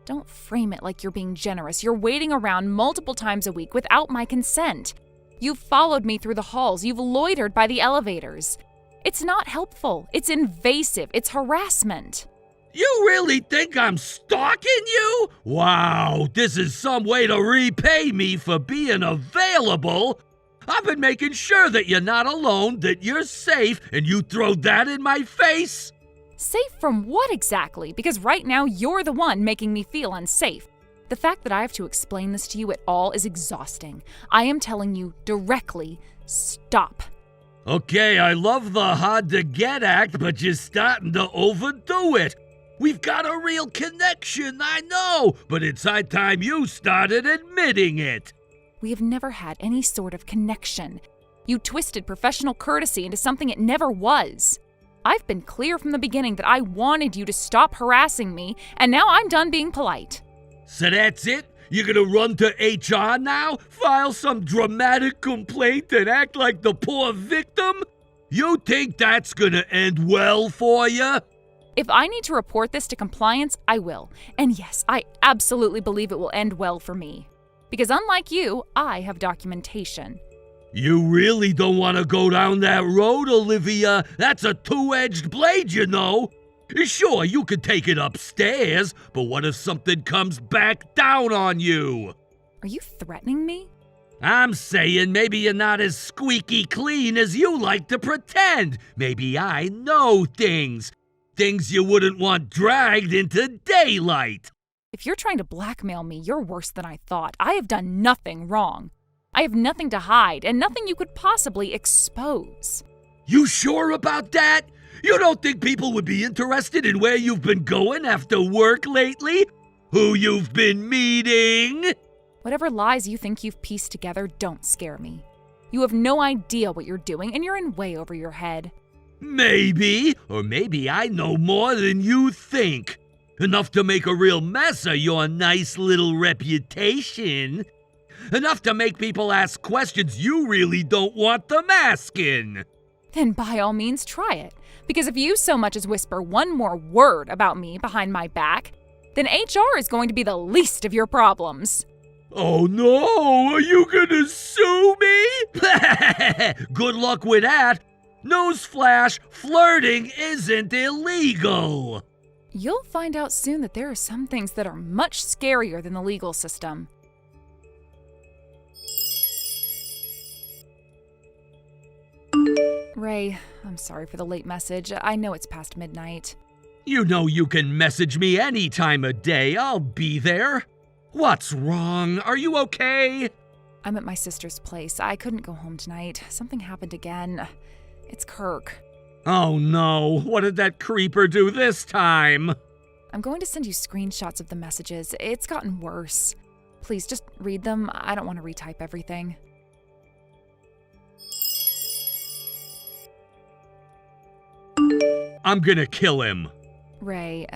Don't frame it like you're being generous. You're waiting around multiple times a week without my consent. You've followed me through the halls. You've loitered by the elevators. It's not helpful. It's invasive. It's harassment. You really think I'm stalking you? Wow, this is some way to repay me for being available. I've been making sure that you're not alone, that you're safe, and you throw that in my face? Safe from what exactly? Because right now you're the one making me feel unsafe. The fact that I have to explain this to you at all is exhausting. I am telling you directly, stop. Okay, I love the hard-to-get act, but you're starting to overdo it. We've got a real connection, I know, but it's high time you started admitting it. We have never had any sort of connection. You twisted professional courtesy into something it never was. I've been clear from the beginning that I wanted you to stop harassing me, and now I'm done being polite. So that's it? You're gonna run to HR now? File some dramatic complaint and act like the poor victim? You think that's gonna end well for you? If I need to report this to compliance, I will. And yes, I absolutely believe it will end well for me. Because unlike you, I have documentation. You really don't want to go down that road, Olivia. That's a two-edged blade, you know. Sure, you could take it upstairs, but what if something comes back down on you? Are you threatening me? I'm saying maybe you're not as squeaky clean as you like to pretend. Maybe I know things. Things you wouldn't want dragged into daylight. If you're trying to blackmail me, you're worse than I thought. I have done nothing wrong. I have nothing to hide and nothing you could possibly expose. You sure about that? You don't think people would be interested in where you've been going after work lately? Who you've been meeting? Whatever lies you think you've pieced together don't scare me. You have no idea what you're doing and you're in way over your head. Maybe, or maybe I know more than you think. Enough to make a real mess of your nice little reputation. Enough to make people ask questions you really don't want them asking. Then by all means try it. Because if you so much as whisper one more word about me behind my back, then HR is going to be the least of your problems. Oh no, are you gonna sue me? Good luck with that. Newsflash, flirting isn't illegal. You'll find out soon that there are some things that are much scarier than the legal system. Ray, I'm sorry for the late message. I know it's past midnight. You know you can message me any time of day. I'll be there. What's wrong? Are you okay? I'm at my sister's place. I couldn't go home tonight. Something happened again. It's Kirk. Oh no, what did that creeper do this time? I'm going to send you screenshots of the messages. It's gotten worse. Please, just read them. I don't want to retype everything. I'm gonna kill him. Ray,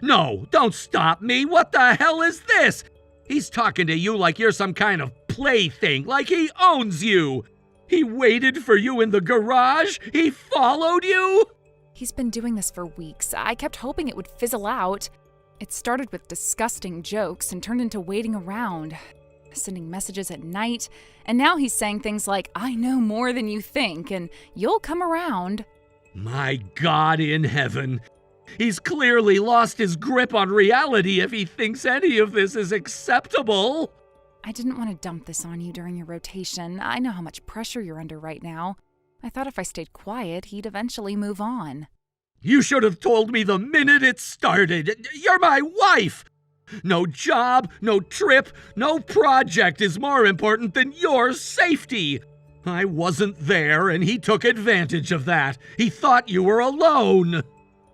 No, don't stop me. What the hell is this? He's talking to you like you're some kind of plaything, like he owns you. He waited for you in the garage? He followed you? he's been doing this for weeks. I kept hoping it would fizzle out. It started with disgusting jokes and turned into waiting around, sending messages at night, and now he's saying things like, I know more than you think, and you'll come around. My God in heaven. He's clearly lost his grip on reality if he thinks any of this is acceptable. I didn't want to dump this on you during your rotation. I know how much pressure you're under right now. I thought if I stayed quiet, he'd eventually move on. You should have told me the minute it started. You're my wife. No job, no trip, no project is more important than your safety. I wasn't there, and he took advantage of that. He thought you were alone.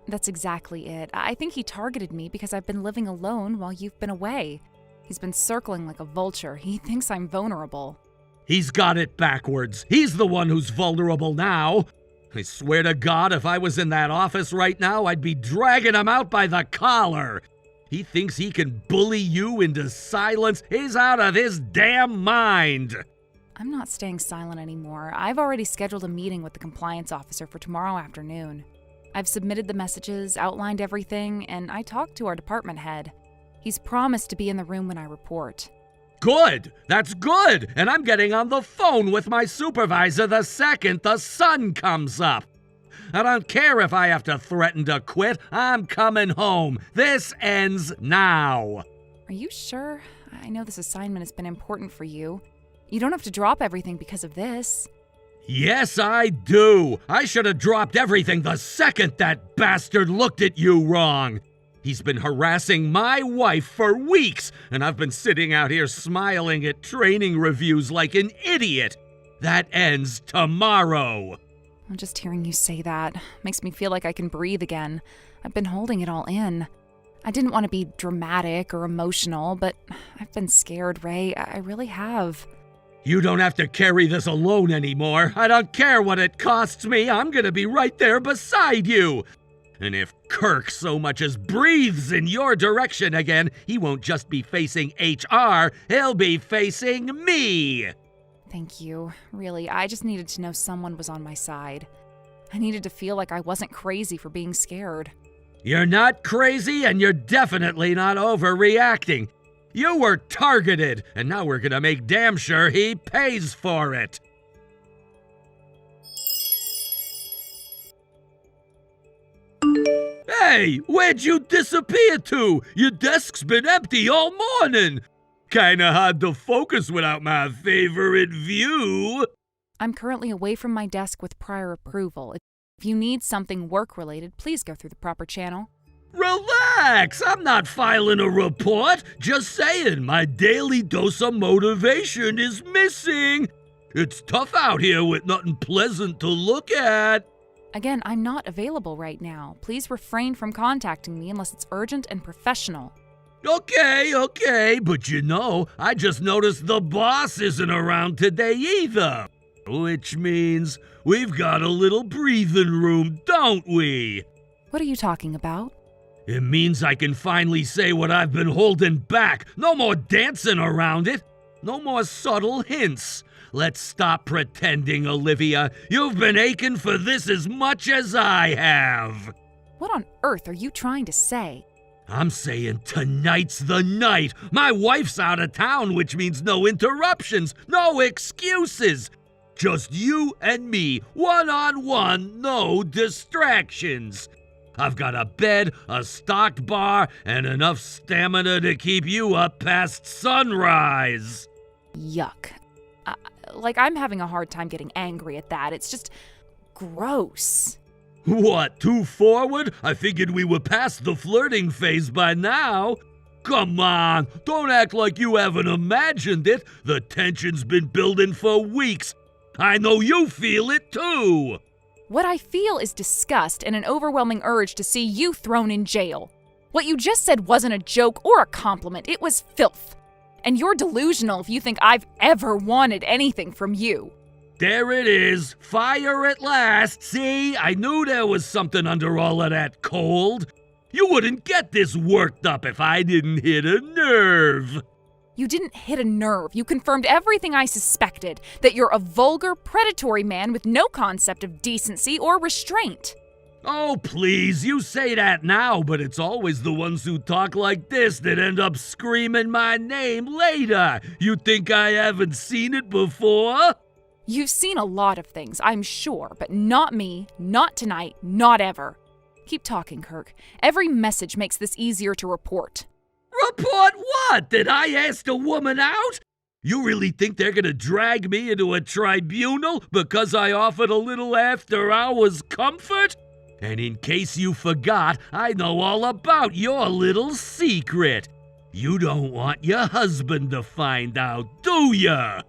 That's exactly it. I think he targeted me because I've been living alone while you've been away. He's been circling like a vulture. He thinks I'm vulnerable. He's got it backwards. He's the one who's vulnerable now. I swear to God, if I was in that office right now, I'd be dragging him out by the collar. He thinks he can bully you into silence. He's out of his damn mind. I'm not staying silent anymore. I've already scheduled a meeting with the compliance officer for tomorrow afternoon. I've submitted the messages, outlined everything, and I talked to our department head. He's promised to be in the room when I report. Good! That's good! And I'm getting on the phone with my supervisor the second the sun comes up. I don't care if I have to threaten to quit. I'm coming home. This ends now. Are you sure? I know this assignment has been important for you. You don't have to drop everything because of this. Yes, I do. I should have dropped everything the second that bastard looked at you wrong. He's been harassing my wife for weeks, and I've been sitting out here smiling at training reviews like an idiot. That ends tomorrow. Just hearing you say that makes me feel like I can breathe again. I've been holding it all in. I didn't want to be dramatic or emotional, but I've been scared, Ray. I really have. You don't have to carry this alone anymore. I don't care what it costs me. I'm gonna be right there beside you. And if Kirk so much as breathes in your direction again, he won't just be facing HR, he'll be facing me. Thank you. Really, I just needed to know someone was on my side. I needed to feel like I wasn't crazy for being scared. You're not crazy, and you're definitely not overreacting. You were targeted, and now we're gonna make damn sure he pays for it. Hey, where'd you disappear to? Your desk's been empty all morning. Kinda hard to focus without my favorite view. I'm currently away from my desk with prior approval. If you need something work-related, please go through the proper channel. Relax, I'm not filing a report. Just saying, my daily dose of motivation is missing. It's tough out here with nothing pleasant to look at. Again, I'm not available right now. Please refrain from contacting me unless it's urgent and professional. Okay, but you know, I just noticed the boss isn't around today either. Which means we've got a little breathing room, don't we? What are you talking about? It means I can finally say what I've been holding back. No more dancing around it. No more subtle hints. Let's stop pretending, Olivia. You've been aching for this as much as I have. What on earth are you trying to say? I'm saying tonight's the night. My wife's out of town, which means no interruptions, no excuses. Just you and me, one-on-one, no distractions. I've got a bed, a stocked bar, and enough stamina to keep you up past sunrise. Yuck. I'm having a hard time getting angry at that. It's just gross. What, too forward? I figured we were past the flirting phase by now. Come on, don't act like you haven't imagined it. The tension's been building for weeks. I know you feel it too. What I feel is disgust and an overwhelming urge to see you thrown in jail. What you just said wasn't a joke or a compliment, it was filth. And you're delusional if you think I've ever wanted anything from you. There it is, fire at last. See, I knew there was something under all of that cold. You wouldn't get this worked up if I didn't hit a nerve. You didn't hit a nerve. You confirmed everything I suspected, that you're a vulgar, predatory man with no concept of decency or restraint. Oh, please, you say that now, but it's always the ones who talk like this that end up screaming my name later. You think I haven't seen it before? You've seen a lot of things, I'm sure, but not me, not tonight, not ever. Keep talking, Kirk. Every message makes this easier to report. Report what? That I asked a woman out? You really think they're gonna drag me into a tribunal because I offered a little after-hours comfort? And in case you forgot, I know all about your little secret. You don't want your husband to find out, do ya?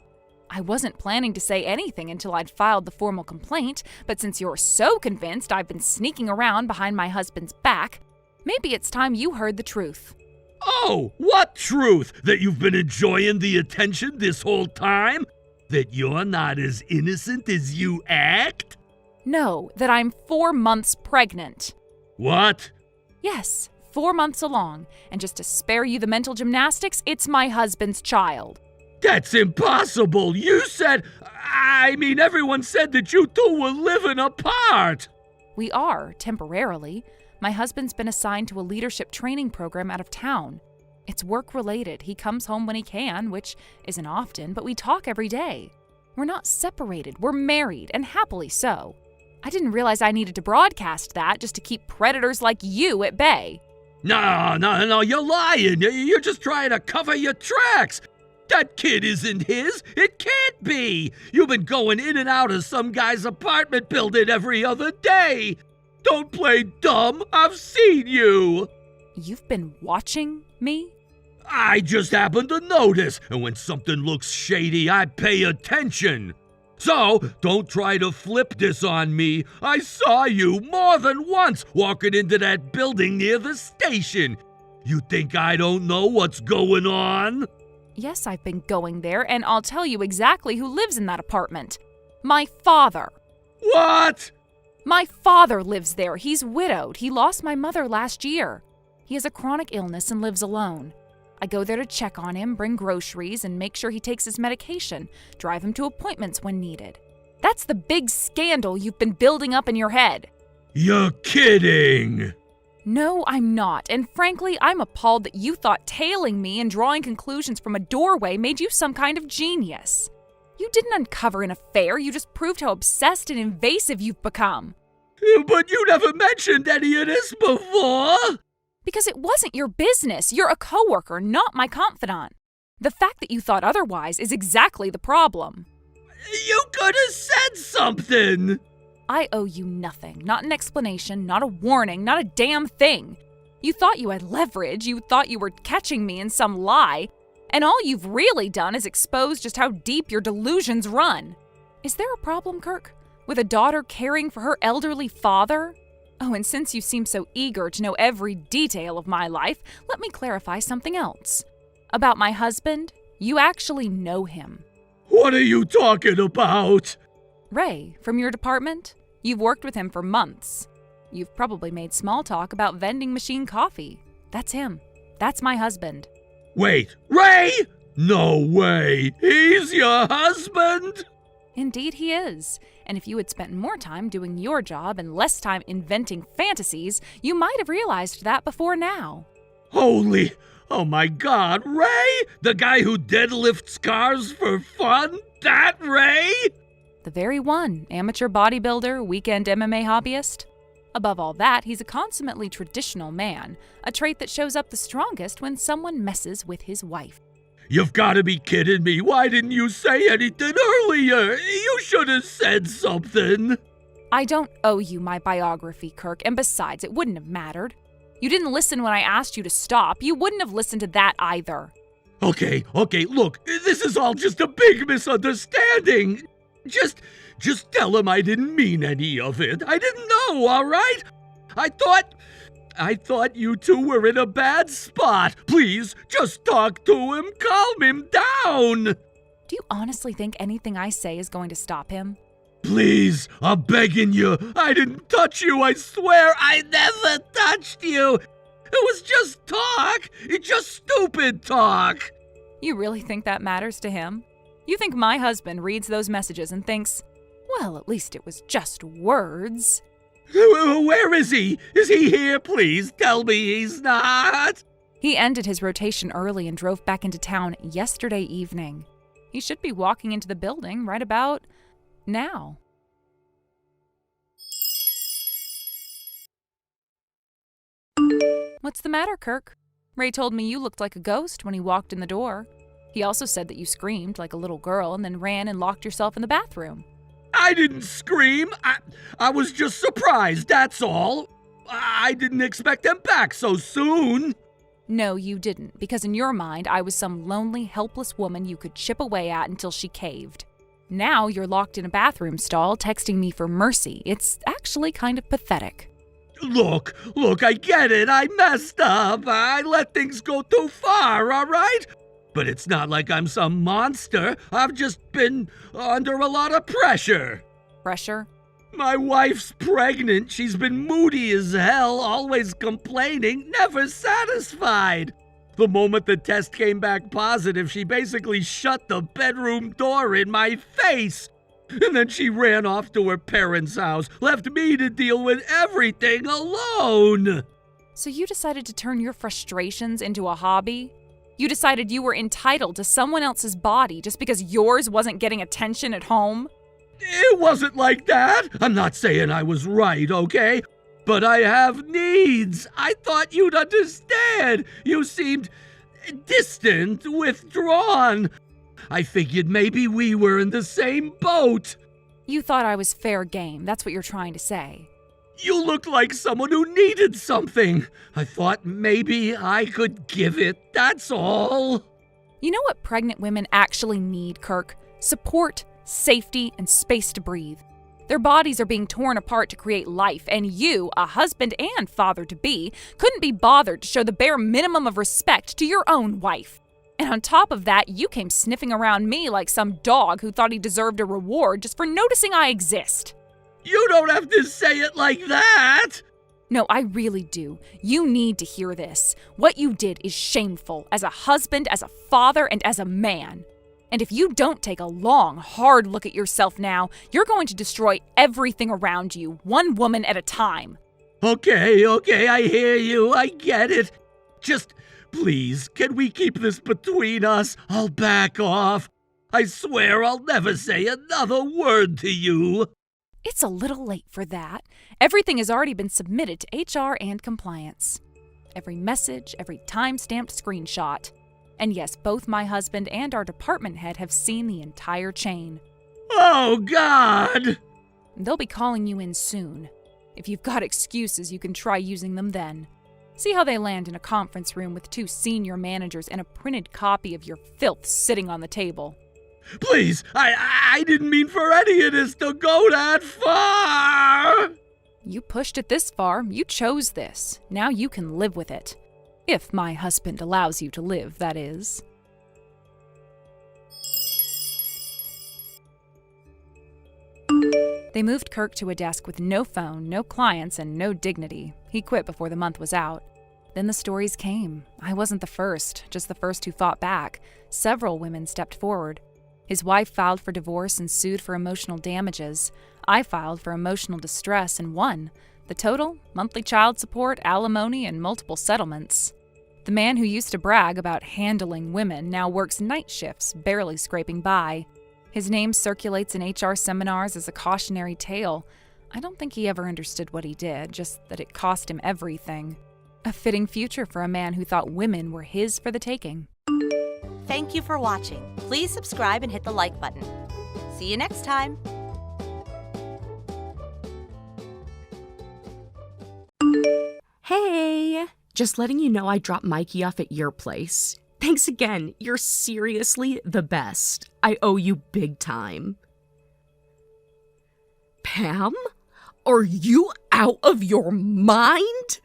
I wasn't planning to say anything until I'd filed the formal complaint, but since you're so convinced I've been sneaking around behind my husband's back, maybe it's time you heard the truth. Oh, what truth? That you've been enjoying the attention this whole time? That you're not as innocent as you act? No, that I'm 4 months pregnant. What? Yes, 4 months along, and just to spare you the mental gymnastics, it's my husband's child. That's impossible! Everyone said that you two were living apart! We are, temporarily. My husband's been assigned to a leadership training program out of town. It's work-related. He comes home when he can, which isn't often, but we talk every day. We're not separated. We're married, and happily so. I didn't realize I needed to broadcast that just to keep predators like you at bay. No, you're lying. You're just trying to cover your tracks. That kid isn't his. It can't be. You've been going in and out of some guy's apartment building every other day. Don't play dumb. I've seen you. You've been watching me? I just happened to notice, and when something looks shady, I pay attention. So, don't try to flip this on me. I saw you more than once walking into that building near the station. You think I don't know what's going on? Yes, I've been going there, and I'll tell you exactly who lives in that apartment. My father. What? My father lives there. He's widowed. He lost my mother last year. He has a chronic illness and lives alone. I go there to check on him, bring groceries, and make sure he takes his medication, drive him to appointments when needed. That's the big scandal you've been building up in your head. You're kidding! No, I'm not, and frankly, I'm appalled that you thought tailing me and drawing conclusions from a doorway made you some kind of genius. You didn't uncover an affair, you just proved how obsessed and invasive you've become. But you never mentioned any of this before! Because it wasn't your business. You're a coworker, not my confidant. The fact that you thought otherwise is exactly the problem. You could have said something! I owe you nothing. Not an explanation, not a warning, not a damn thing. You thought you had leverage, you thought you were catching me in some lie, and all you've really done is expose just how deep your delusions run. Is there a problem, Kirk? With a daughter caring for her elderly father? Oh, and since you seem so eager to know every detail of my life, let me clarify something else. About my husband, you actually know him. What are you talking about? Ray, from your department? You've worked with him for months. You've probably made small talk about vending machine coffee. That's him. That's my husband. Wait, Ray? No way! He's your husband? Indeed he is. And if you had spent more time doing your job and less time inventing fantasies, you might have realized that before now. Holy, oh my God, Ray? The guy who deadlifts cars for fun? That Ray? The very one, amateur bodybuilder, weekend MMA hobbyist. Above all that, he's a consummately traditional man, a trait that shows up the strongest when someone messes with his wife. You've got to be kidding me. Why didn't you say anything earlier? You should have said something. I don't owe you my biography, Kirk, and besides, it wouldn't have mattered. You didn't listen when I asked you to stop. You wouldn't have listened to that either. Okay, look, this is all just a big misunderstanding. Just tell him I didn't mean any of it. I didn't know, all right? I thought you two were in a bad spot. Please, just talk to him, calm him down. Do you honestly think anything I say is going to stop him? Please, I'm begging you. I didn't touch you, I swear. I never touched you. It was just talk. It's just stupid talk. You really think that matters to him? You think my husband reads those messages and thinks, well, at least it was just words? Where is he? Is he here? Please tell me he's not. He ended his rotation early and drove back into town yesterday evening. He should be walking into the building right about now. What's the matter, Kirk? Ray told me you looked like a ghost when he walked in the door. He also said that you screamed like a little girl and then ran and locked yourself in the bathroom. I didn't scream. I was just surprised, that's all. I didn't expect them back so soon. No, you didn't, because in your mind, I was some lonely, helpless woman you could chip away at until she caved. Now you're locked in a bathroom stall texting me for mercy. It's actually kind of pathetic. Look, I get it. I messed up. I let things go too far, all right? But it's not like I'm some monster. I've just been under a lot of pressure. Pressure? My wife's pregnant. She's been moody as hell, always complaining, never satisfied. The moment the test came back positive, she basically shut the bedroom door in my face. And then she ran off to her parents' house, left me to deal with everything alone. So you decided to turn your frustrations into a hobby? You decided you were entitled to someone else's body just because yours wasn't getting attention at home? It wasn't like that. I'm not saying I was right, okay? But I have needs. I thought you'd understand. You seemed distant, withdrawn. I figured maybe we were in the same boat. You thought I was fair game. That's what you're trying to say. You looked like someone who needed something. I thought maybe I could give it, that's all. You know what pregnant women actually need, Kirk? Support, safety, and space to breathe. Their bodies are being torn apart to create life, and you, a husband and father-to-be, couldn't be bothered to show the bare minimum of respect to your own wife. And on top of that, you came sniffing around me like some dog who thought he deserved a reward just for noticing I exist. You don't have to say it like that! No, I really do. You need to hear this. What you did is shameful, as a husband, as a father, and as a man. And if you don't take a long, hard look at yourself now, you're going to destroy everything around you, one woman at a time. Okay, I hear you. I get it. Just, please, can we keep this between us? I'll back off. I swear I'll never say another word to you. It's a little late for that. Everything has already been submitted to HR and compliance. Every message, every time-stamped screenshot. And yes, both my husband and our department head have seen the entire chain. Oh, God! They'll be calling you in soon. If you've got excuses, you can try using them then. See how they land in a conference room with 2 senior managers and a printed copy of your filth sitting on the table. Please, I didn't mean for any of this to go that far! You pushed it this far. You chose this. Now you can live with it. If my husband allows you to live, that is. They moved Kirk to a desk with no phone, no clients, and no dignity. He quit before the month was out. Then the stories came. I wasn't the first, just the first who fought back. Several women stepped forward. His wife filed for divorce and sued for emotional damages. I filed for emotional distress and won. The total? Monthly child support, alimony, and multiple settlements. The man who used to brag about handling women now works night shifts, barely scraping by. His name circulates in HR seminars as a cautionary tale. I don't think he ever understood what he did, just that it cost him everything. A fitting future for a man who thought women were his for the taking. Thank you for watching. Please subscribe and hit the like button. See you next time. Hey, Just letting you know I dropped Mikey off at your place. Thanks again. You're seriously the best. I owe you big time. Pam? Are you out of your mind?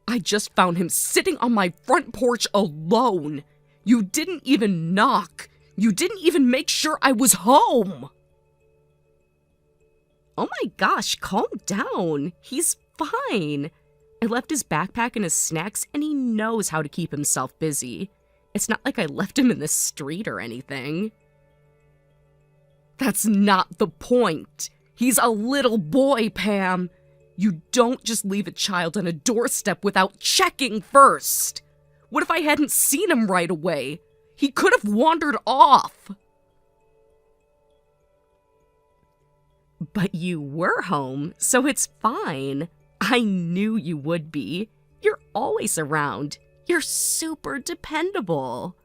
I just found him sitting on my front porch alone. You didn't even knock. You didn't even make sure I was home. Oh my gosh, calm down. He's fine. I left his backpack and his snacks, and he knows how to keep himself busy. It's not like I left him in the street or anything. That's not the point. He's a little boy, Pam. You don't just leave a child on a doorstep without checking first. What if I hadn't seen him right away? He could have wandered off. But you were home, so it's fine. I knew you would be. You're always around. You're super dependable.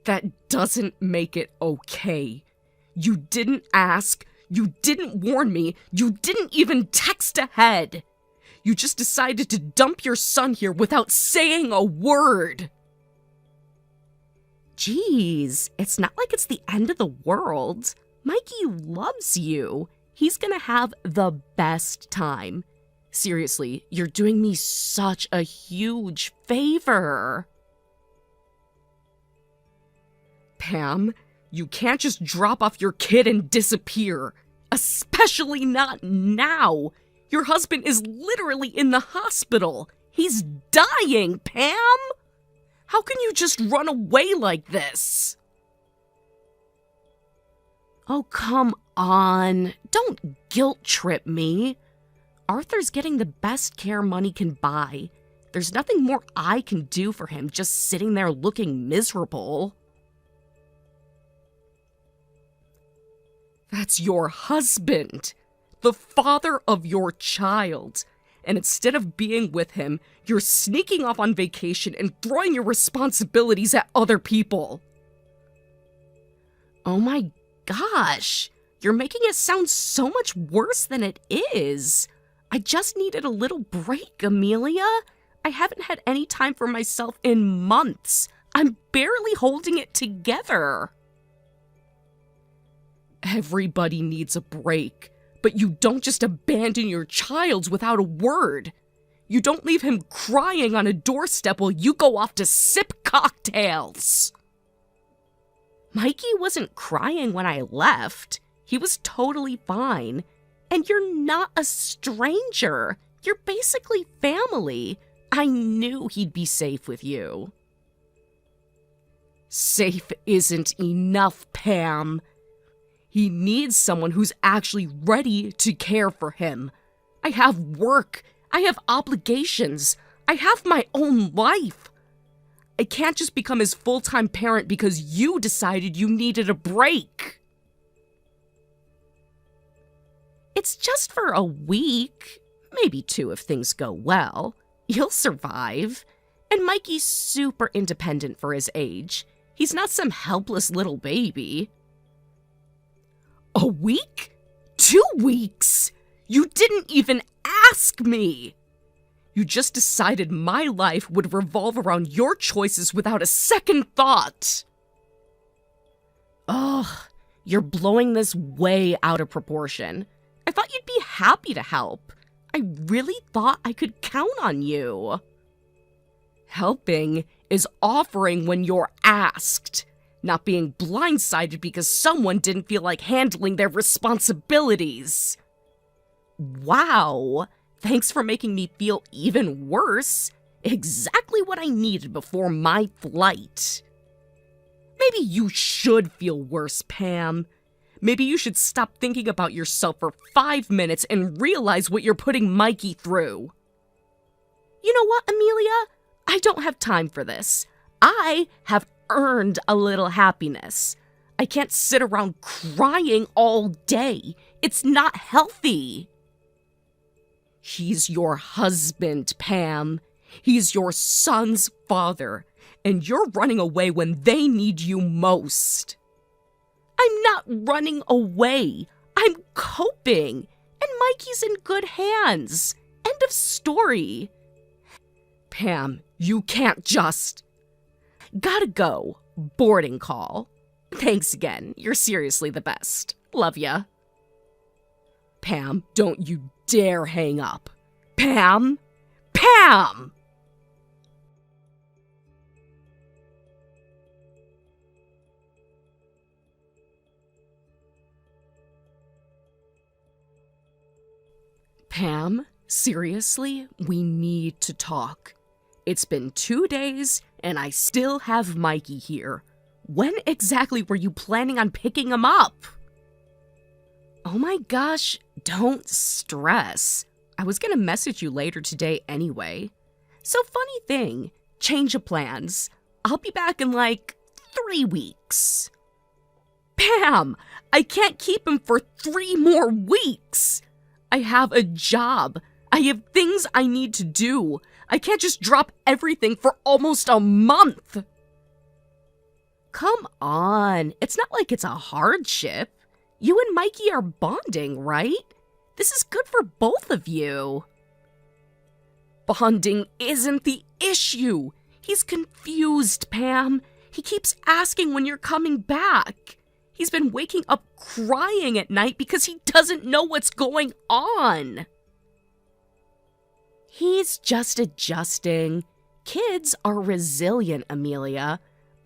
That doesn't make it okay. You didn't ask. You didn't warn me. You didn't even text ahead. You just decided to dump your son here without saying a word. Jeez, it's not like it's the end of the world. Mikey loves you. He's gonna have the best time. Seriously, you're doing me such a huge favor. Pam, you can't just drop off your kid and disappear. Especially not now. Your husband is literally in the hospital. He's dying, Pam! How can you just run away like this? Oh, come on. Don't guilt trip me. Arthur's getting the best care money can buy. There's nothing more I can do for him just sitting there looking miserable. That's your husband, the father of your child. And instead of being with him, you're sneaking off on vacation and throwing your responsibilities at other people. Oh my gosh, you're making it sound so much worse than it is. I just needed a little break, Amelia. I haven't had any time for myself in months. I'm barely holding it together. Everybody needs a break, but you don't just abandon your child without a word. You don't leave him crying on a doorstep while you go off to sip cocktails. Mikey wasn't crying when I left. He was totally fine. And you're not a stranger. You're basically family. I knew he'd be safe with you. Safe isn't enough, Pam. He needs someone who's actually ready to care for him. I have work. I have obligations. I have my own life. I can't just become his full-time parent because you decided you needed a break. It's just for a week, maybe 2 if things go well. You'll survive. And Mikey's super independent for his age. He's not some helpless little baby. A week? 2 weeks? You didn't even ask me! You just decided my life would revolve around your choices without a second thought. Ugh, you're blowing this way out of proportion. I thought you'd be happy to help. I really thought I could count on you. Helping is offering when you're asked, not being blindsided because someone didn't feel like handling their responsibilities. Wow, thanks for making me feel even worse. Exactly what I needed before my flight. Maybe you should feel worse, Pam. Maybe you should stop thinking about yourself for 5 minutes and realize what you're putting Mikey through. You know what, Amelia? I don't have time for this. I have earned a little happiness. I can't sit around crying all day. It's not healthy. He's your husband, Pam. He's your son's father, and you're running away when they need you most. I'm not running away. I'm coping. And Mikey's in good hands. End of story. Pam, you can't just... Gotta go. Boarding call. Thanks again. You're seriously the best. Love ya. Pam, don't you dare hang up. Pam? Pam! Pam, seriously, we need to talk. It's been 2 days, and I still have Mikey here. When exactly were you planning on picking him up? Oh my gosh, don't stress. I was gonna message you later today anyway. So funny thing, change of plans. I'll be back in like 3 weeks. Pam, I can't keep him for 3 more weeks. I have a job. I have things I need to do. I can't just drop everything for almost a month. Come on, it's not like it's a hardship. You and Mikey are bonding, right? This is good for both of you. Bonding isn't the issue. He's confused, Pam. He keeps asking when you're coming back. He's been waking up crying at night because he doesn't know what's going on. He's just adjusting. Kids are resilient, Amelia.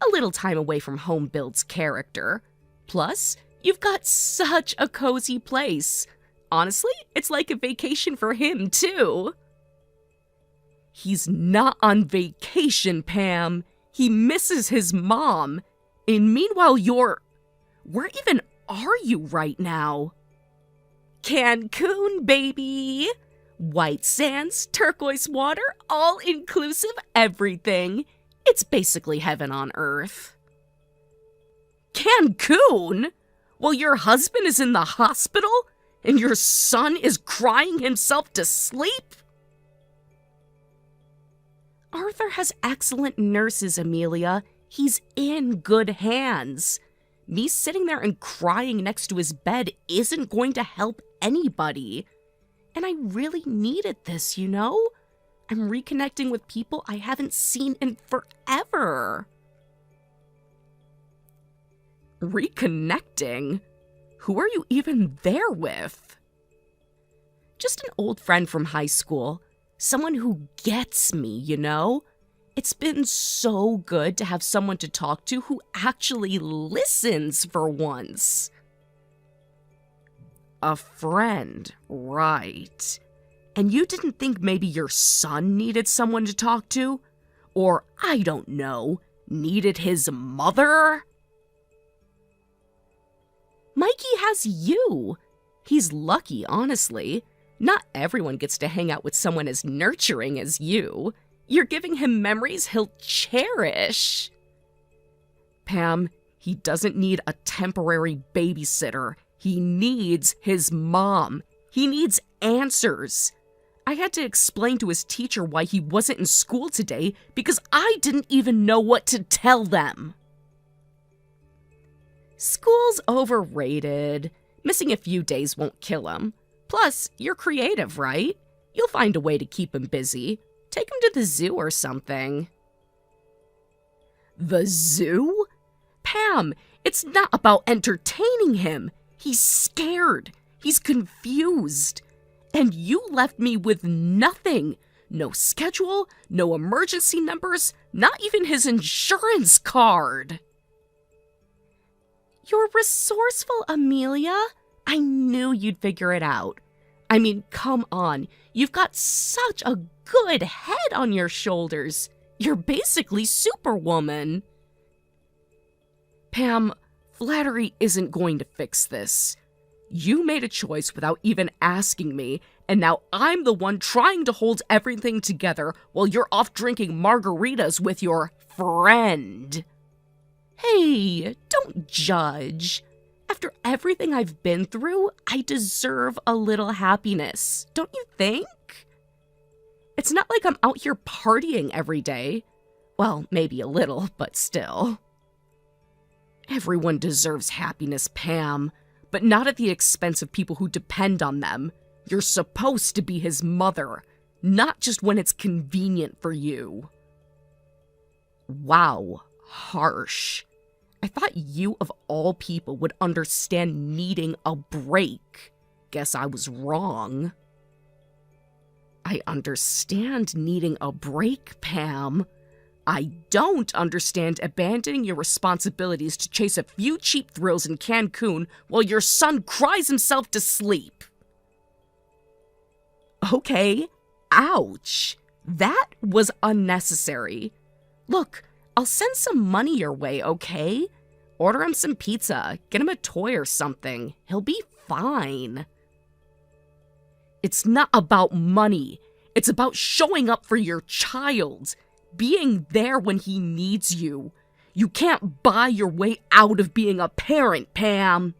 A little time away from home builds character. Plus, you've got such a cozy place. Honestly, it's like a vacation for him, too. He's not on vacation, Pam. He misses his mom. And meanwhile, where even are you right now? Cancun, baby! White sands, turquoise water, all-inclusive everything. It's basically heaven on earth. Cancun? While your husband is in the hospital and your son is crying himself to sleep? Arthur has excellent nurses, Amelia. He's in good hands. Me sitting there and crying next to his bed isn't going to help anybody. And I really needed this, you know? I'm reconnecting with people I haven't seen in forever. Reconnecting? Who are you even there with? Just an old friend from high school. Someone who gets me, you know? It's been so good to have someone to talk to who actually listens for once. A friend, right. And you didn't think maybe your son needed someone to talk to? Or, I don't know, needed his mother? Mikey has you. He's lucky, honestly. Not everyone gets to hang out with someone as nurturing as you. You're giving him memories he'll cherish. Pam, he doesn't need a temporary babysitter. He needs his mom. He needs answers. I had to explain to his teacher why he wasn't in school today because I didn't even know what to tell them. School's overrated. Missing a few days won't kill him. Plus, you're creative, right? You'll find a way to keep him busy. Take him to the zoo or something. The zoo? Pam, it's not about entertaining him. He's scared. He's confused. And you left me with nothing. No schedule, no emergency numbers, not even his insurance card. You're resourceful, Amelia. I knew you'd figure it out. I mean, come on. You've got such a good head on your shoulders. You're basically Superwoman. Pam, flattery isn't going to fix this. You made a choice without even asking me, and now I'm the one trying to hold everything together while you're off drinking margaritas with your friend. Hey, don't judge. After everything I've been through, I deserve a little happiness, don't you think? It's not like I'm out here partying every day. Well, maybe a little, but still. Everyone deserves happiness, Pam, but not at the expense of people who depend on them. You're supposed to be his mother, not just when it's convenient for you. Wow, harsh. I thought you of all people would understand needing a break. Guess I was wrong. I understand needing a break, Pam. I don't understand abandoning your responsibilities to chase a few cheap thrills in Cancun while your son cries himself to sleep. Okay, ouch. That was unnecessary. Look, I'll send some money your way, okay? Order him some pizza, get him a toy or something. He'll be fine. It's not about money. It's about showing up for your child. Being there when he needs you. You can't buy your way out of being a parent, Pam.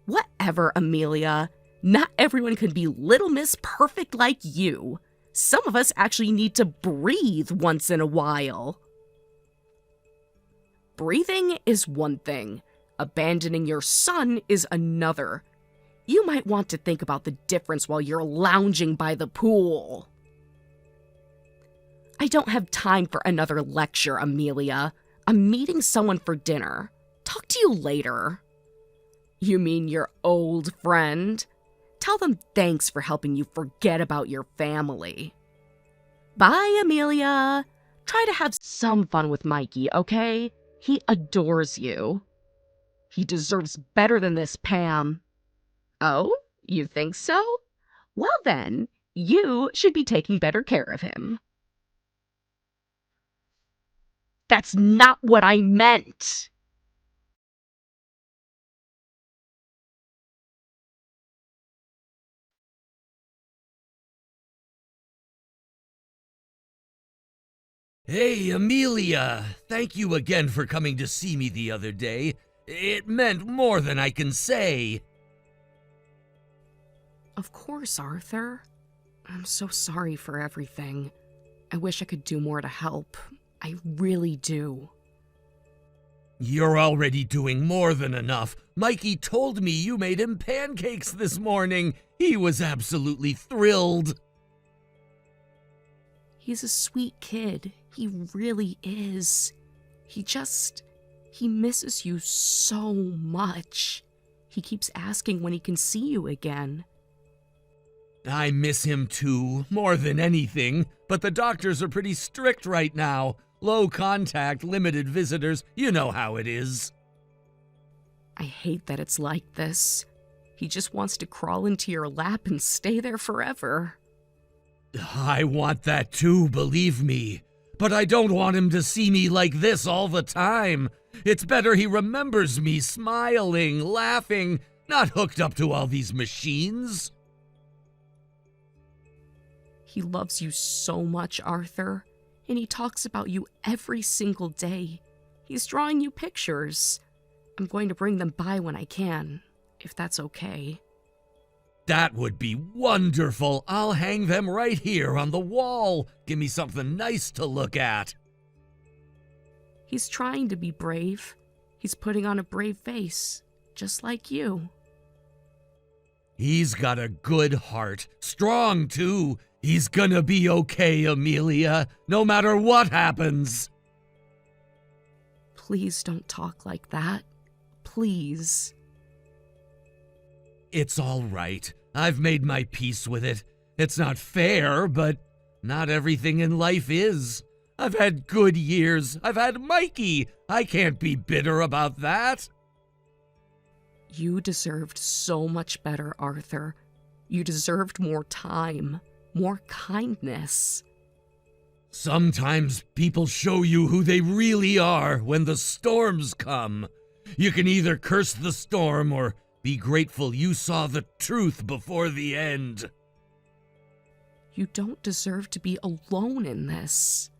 Whatever, Amelia. Not everyone can be Little Miss Perfect like you. Some of us actually need to breathe once in a while. Breathing is one thing. Abandoning your son is another. You might want to think about the difference while you're lounging by the pool. I don't have time for another lecture, Amelia. I'm meeting someone for dinner. Talk to you later. You mean your old friend? Tell them thanks for helping you forget about your family. Bye, Amelia. Try to have some fun with Mikey, okay? He adores you. He deserves better than this, Pam. Oh, you think so? Well then, you should be taking better care of him. That's not what I meant! Hey, Amelia! Thank you again for coming to see me the other day. It meant more than I can say. Of course, Arthur. I'm so sorry for everything. I wish I could do more to help. I really do. You're already doing more than enough. Mikey told me you made him pancakes this morning. He was absolutely thrilled. He's a sweet kid. He really is. He misses you so much. He keeps asking when he can see you again. I miss him too, more than anything, but the doctors are pretty strict right now. Low contact, limited visitors, you know how it is. I hate that it's like this. He just wants to crawl into your lap and stay there forever. I want that too, believe me. But I don't want him to see me like this all the time. It's better he remembers me smiling, laughing, not hooked up to all these machines. He loves you so much, Arthur, and he talks about you every single day. He's drawing you pictures. I'm going to bring them by when I can, if that's okay. That would be wonderful. I'll hang them right here on the wall. Give me something nice to look at. He's trying to be brave. He's putting on a brave face, just like you. He's got a good heart. Strong, too. He's gonna be okay, Amelia, no matter what happens. Please don't talk like that. Please. It's all right. I've made my peace with it. It's not fair, but not everything in life is. I've had good years. I've had Mikey. I can't be bitter about that. You deserved so much better, Arthur. You deserved more time, more kindness. Sometimes people show you who they really are when the storms come. You can either curse the storm or be grateful you saw the truth before the end. You don't deserve to be alone in this.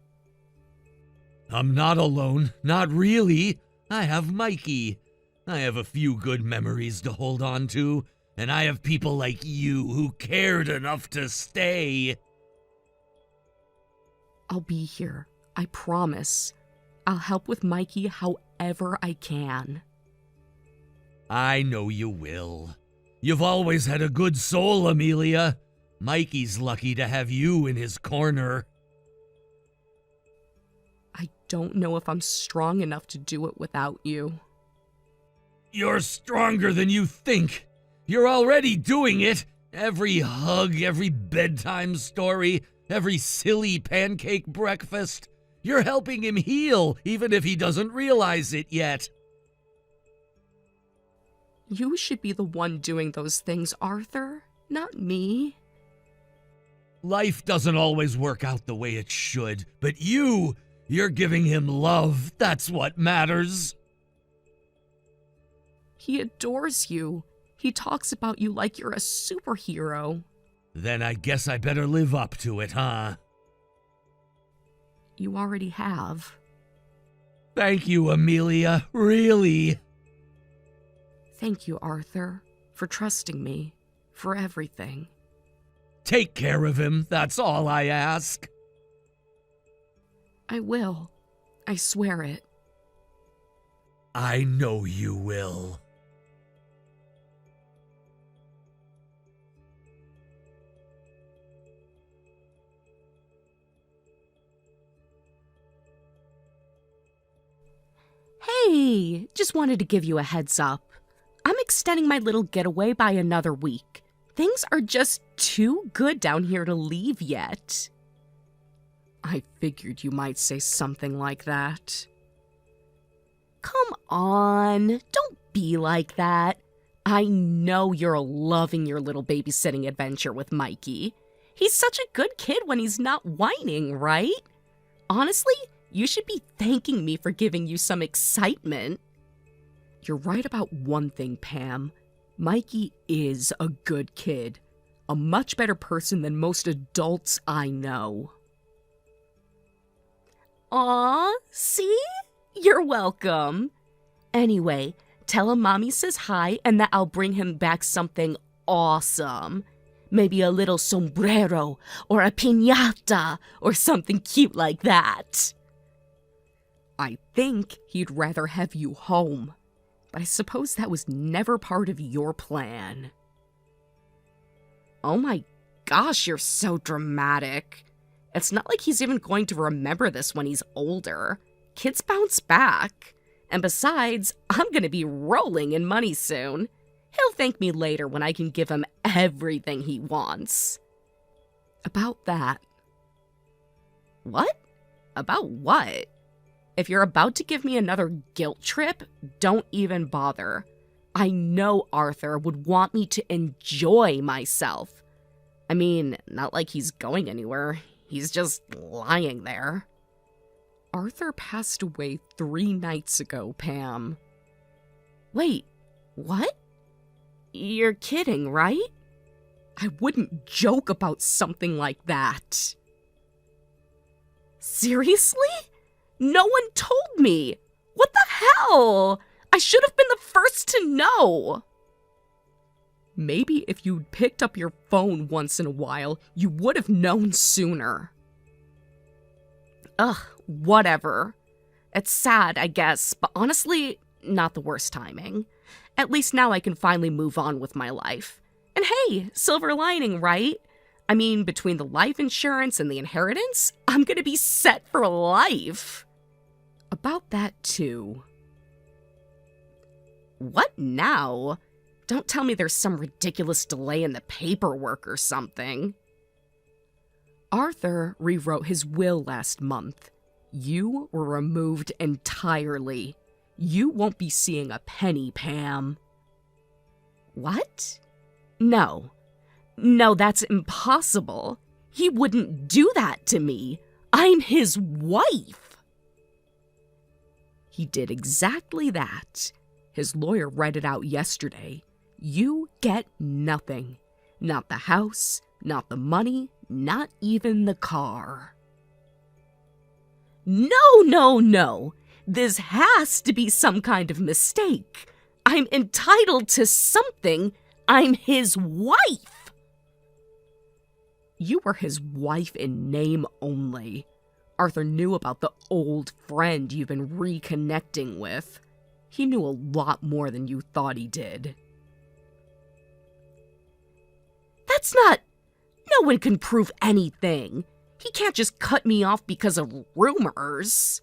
I'm not alone. Not really. I have Mikey. I have a few good memories to hold on to, and I have people like you who cared enough to stay. I'll be here. I promise. I'll help with Mikey however I can. I know you will. You've always had a good soul, Amelia. Mikey's lucky to have you in his corner. I don't know if I'm strong enough to do it without you. You're stronger than you think. You're already doing it. Every hug, every bedtime story, every silly pancake breakfast. You're helping him heal, even if he doesn't realize it yet. You should be the one doing those things, Arthur, not me. Life doesn't always work out the way it should, but you're giving him love. That's what matters. He adores you. He talks about you like you're a superhero. Then I guess I better live up to it, huh? You already have. Thank you, Amelia. Really. Thank you, Arthur, for trusting me, for everything. Take care of him. That's all I ask. I will. I swear it. I know you will. Hey, just wanted to give you a heads up. I'm extending my little getaway by another week. Things are just too good down here to leave yet. I figured you might say something like that. Come on, don't be like that. I know you're loving your little babysitting adventure with Mikey. He's such a good kid when he's not whining, right? Honestly, you should be thanking me for giving you some excitement. You're right about one thing, Pam. Mikey is a good kid. A much better person than most adults I know. Aw, see? You're welcome. Anyway, tell him Mommy says hi and that I'll bring him back something awesome. Maybe a little sombrero or a piñata or something cute like that. I think he'd rather have you home, but I suppose that was never part of your plan. Oh my gosh, you're so dramatic. It's not like he's even going to remember this when he's older. Kids bounce back. And besides, I'm gonna be rolling in money soon. He'll thank me later when I can give him everything he wants. About that. What? About what? If you're about to give me another guilt trip, don't even bother. I know Arthur would want me to enjoy myself. I mean, not like he's going anywhere. He's just lying there. Arthur passed away 3 nights ago, Pam. Wait, what? You're kidding, right? I wouldn't joke about something like that. Seriously? No one told me. What the hell? I should have been the first to know. Maybe if you'd picked up your phone once in a while, you would have known sooner. Ugh, whatever. It's sad, I guess, but honestly, not the worst timing. At least now I can finally move on with my life. And hey, silver lining, right? I mean, between the life insurance and the inheritance, I'm gonna be set for life. About that, too. What now? Don't tell me there's some ridiculous delay in the paperwork or something. Arthur rewrote his will last month. You were removed entirely. You won't be seeing a penny, Pam. What? No, that's impossible. He wouldn't do that to me. I'm his wife. He did exactly that. His lawyer read it out yesterday. You get nothing. Not the house, not the money, not even the car. No. This has to be some kind of mistake. I'm entitled to something. I'm his wife. You were his wife in name only. Arthur knew about the old friend you've been reconnecting with. He knew a lot more than you thought he did. That's not... one can prove anything. He can't just cut me off because of rumors.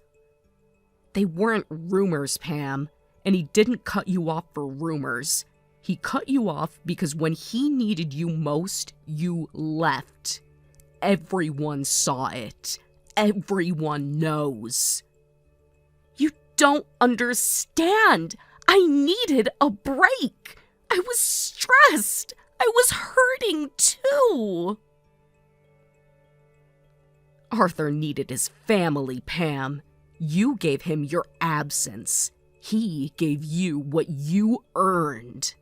They weren't rumors, Pam, and he didn't cut you off for rumors. He cut you off because when he needed you most, you left. Everyone saw it. Everyone knows. You don't understand. I needed a break. I was stressed. I was hurting too. Arthur needed his family, Pam. You gave him your absence. He gave you what you earned.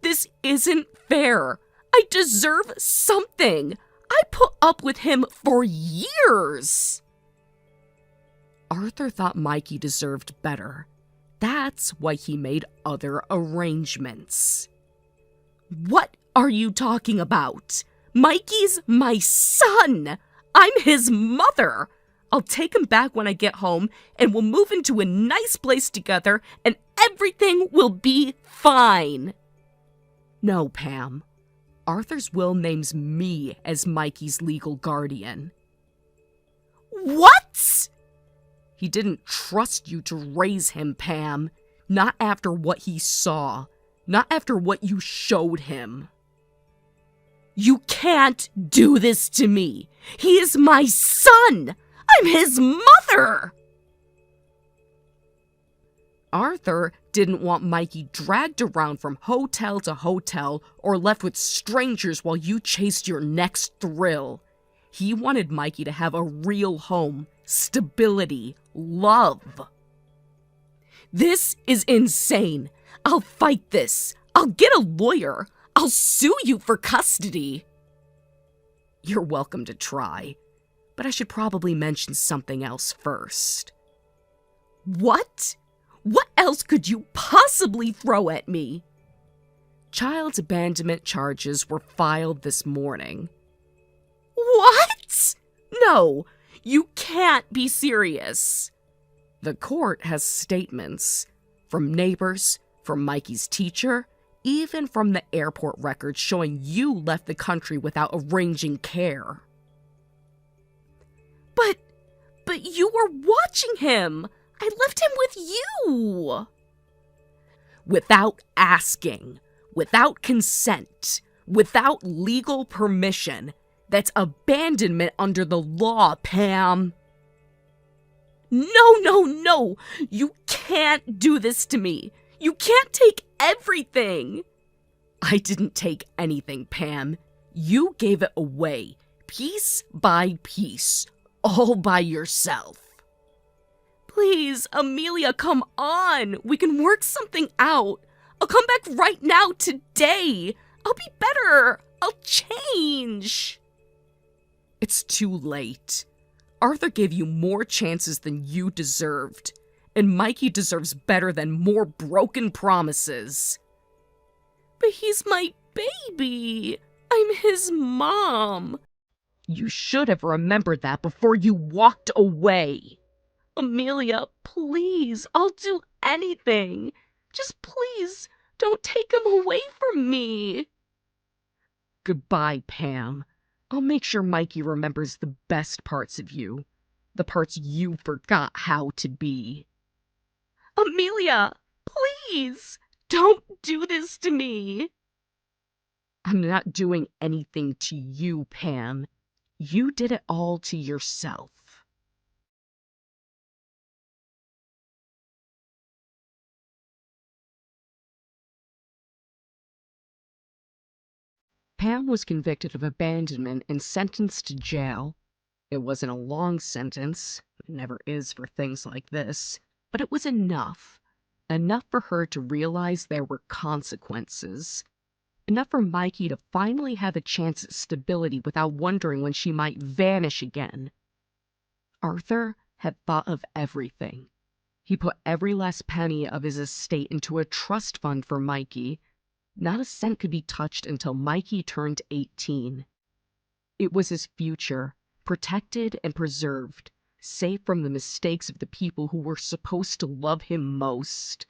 This isn't fair. I deserve something. I put up with him for years. Arthur thought Mikey deserved better. That's why he made other arrangements. What are you talking about? Mikey's my son. I'm his mother. I'll take him back when I get home, and we'll move into a nice place together, and everything will be fine. No, Pam. Arthur's will names me as Mikey's legal guardian. What? He didn't trust you to raise him, Pam. Not after what he saw. Not after what you showed him. You can't do this to me. He is my son. I'm his mother. Arthur didn't want Mikey dragged around from hotel to hotel or left with strangers while you chased your next thrill. He wanted Mikey to have a real home, stability, love. This is insane. I'll fight this. I'll get a lawyer. I'll sue you for custody. You're welcome to try, but I should probably mention something else first. What? What else could you possibly throw at me? Child abandonment charges were filed this morning. What? No, you can't be serious. The court has statements from neighbors, from Mikey's teacher, even from the airport records showing you left the country without arranging care. But you were watching him. I left him with you. Without asking, without consent, without legal permission. That's abandonment under the law, Pam. No. You can't do this to me. You can't take everything. I didn't take anything, Pam. You gave it away, piece by piece, all by yourself. Please, Amelia, come on. We can work something out. I'll come back right now, today. I'll be better. I'll change. It's too late. Arthur gave you more chances than you deserved, and Mikey deserves better than more broken promises. But he's my baby. I'm his mom. You should have remembered that before you walked away. Amelia, please, I'll do anything. Just please, don't take him away from me. Goodbye, Pam. I'll make sure Mikey remembers the best parts of you. The parts you forgot how to be. Amelia, please, don't do this to me. I'm not doing anything to you, Pam. You did it all to yourself. Pam was convicted of abandonment and sentenced to jail. It wasn't a long sentence. It never is for things like this. But it was enough. Enough for her to realize there were consequences. Enough for Mikey to finally have a chance at stability without wondering when she might vanish again. Arthur had thought of everything. He put every last penny of his estate into a trust fund for Mikey. Not a cent could be touched until Mikey turned 18. It was his future, protected and preserved, safe from the mistakes of the people who were supposed to love him most.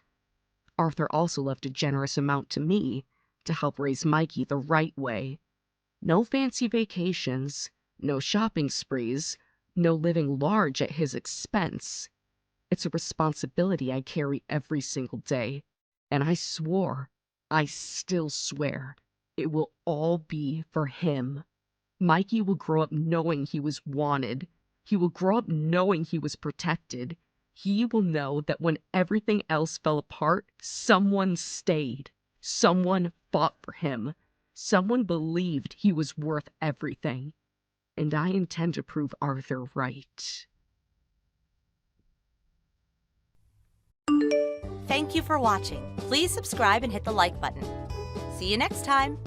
Arthur also left a generous amount to me to help raise Mikey the right way. No fancy vacations, no shopping sprees, no living large at his expense. It's a responsibility I carry every single day, and I still swear, it will all be for him. Mikey will grow up knowing he was wanted. He will grow up knowing he was protected. He will know that when everything else fell apart, someone stayed. Someone fought for him. Someone believed he was worth everything. And I intend to prove Arthur right. Thank you for watching. Please subscribe and hit the like button. See you next time.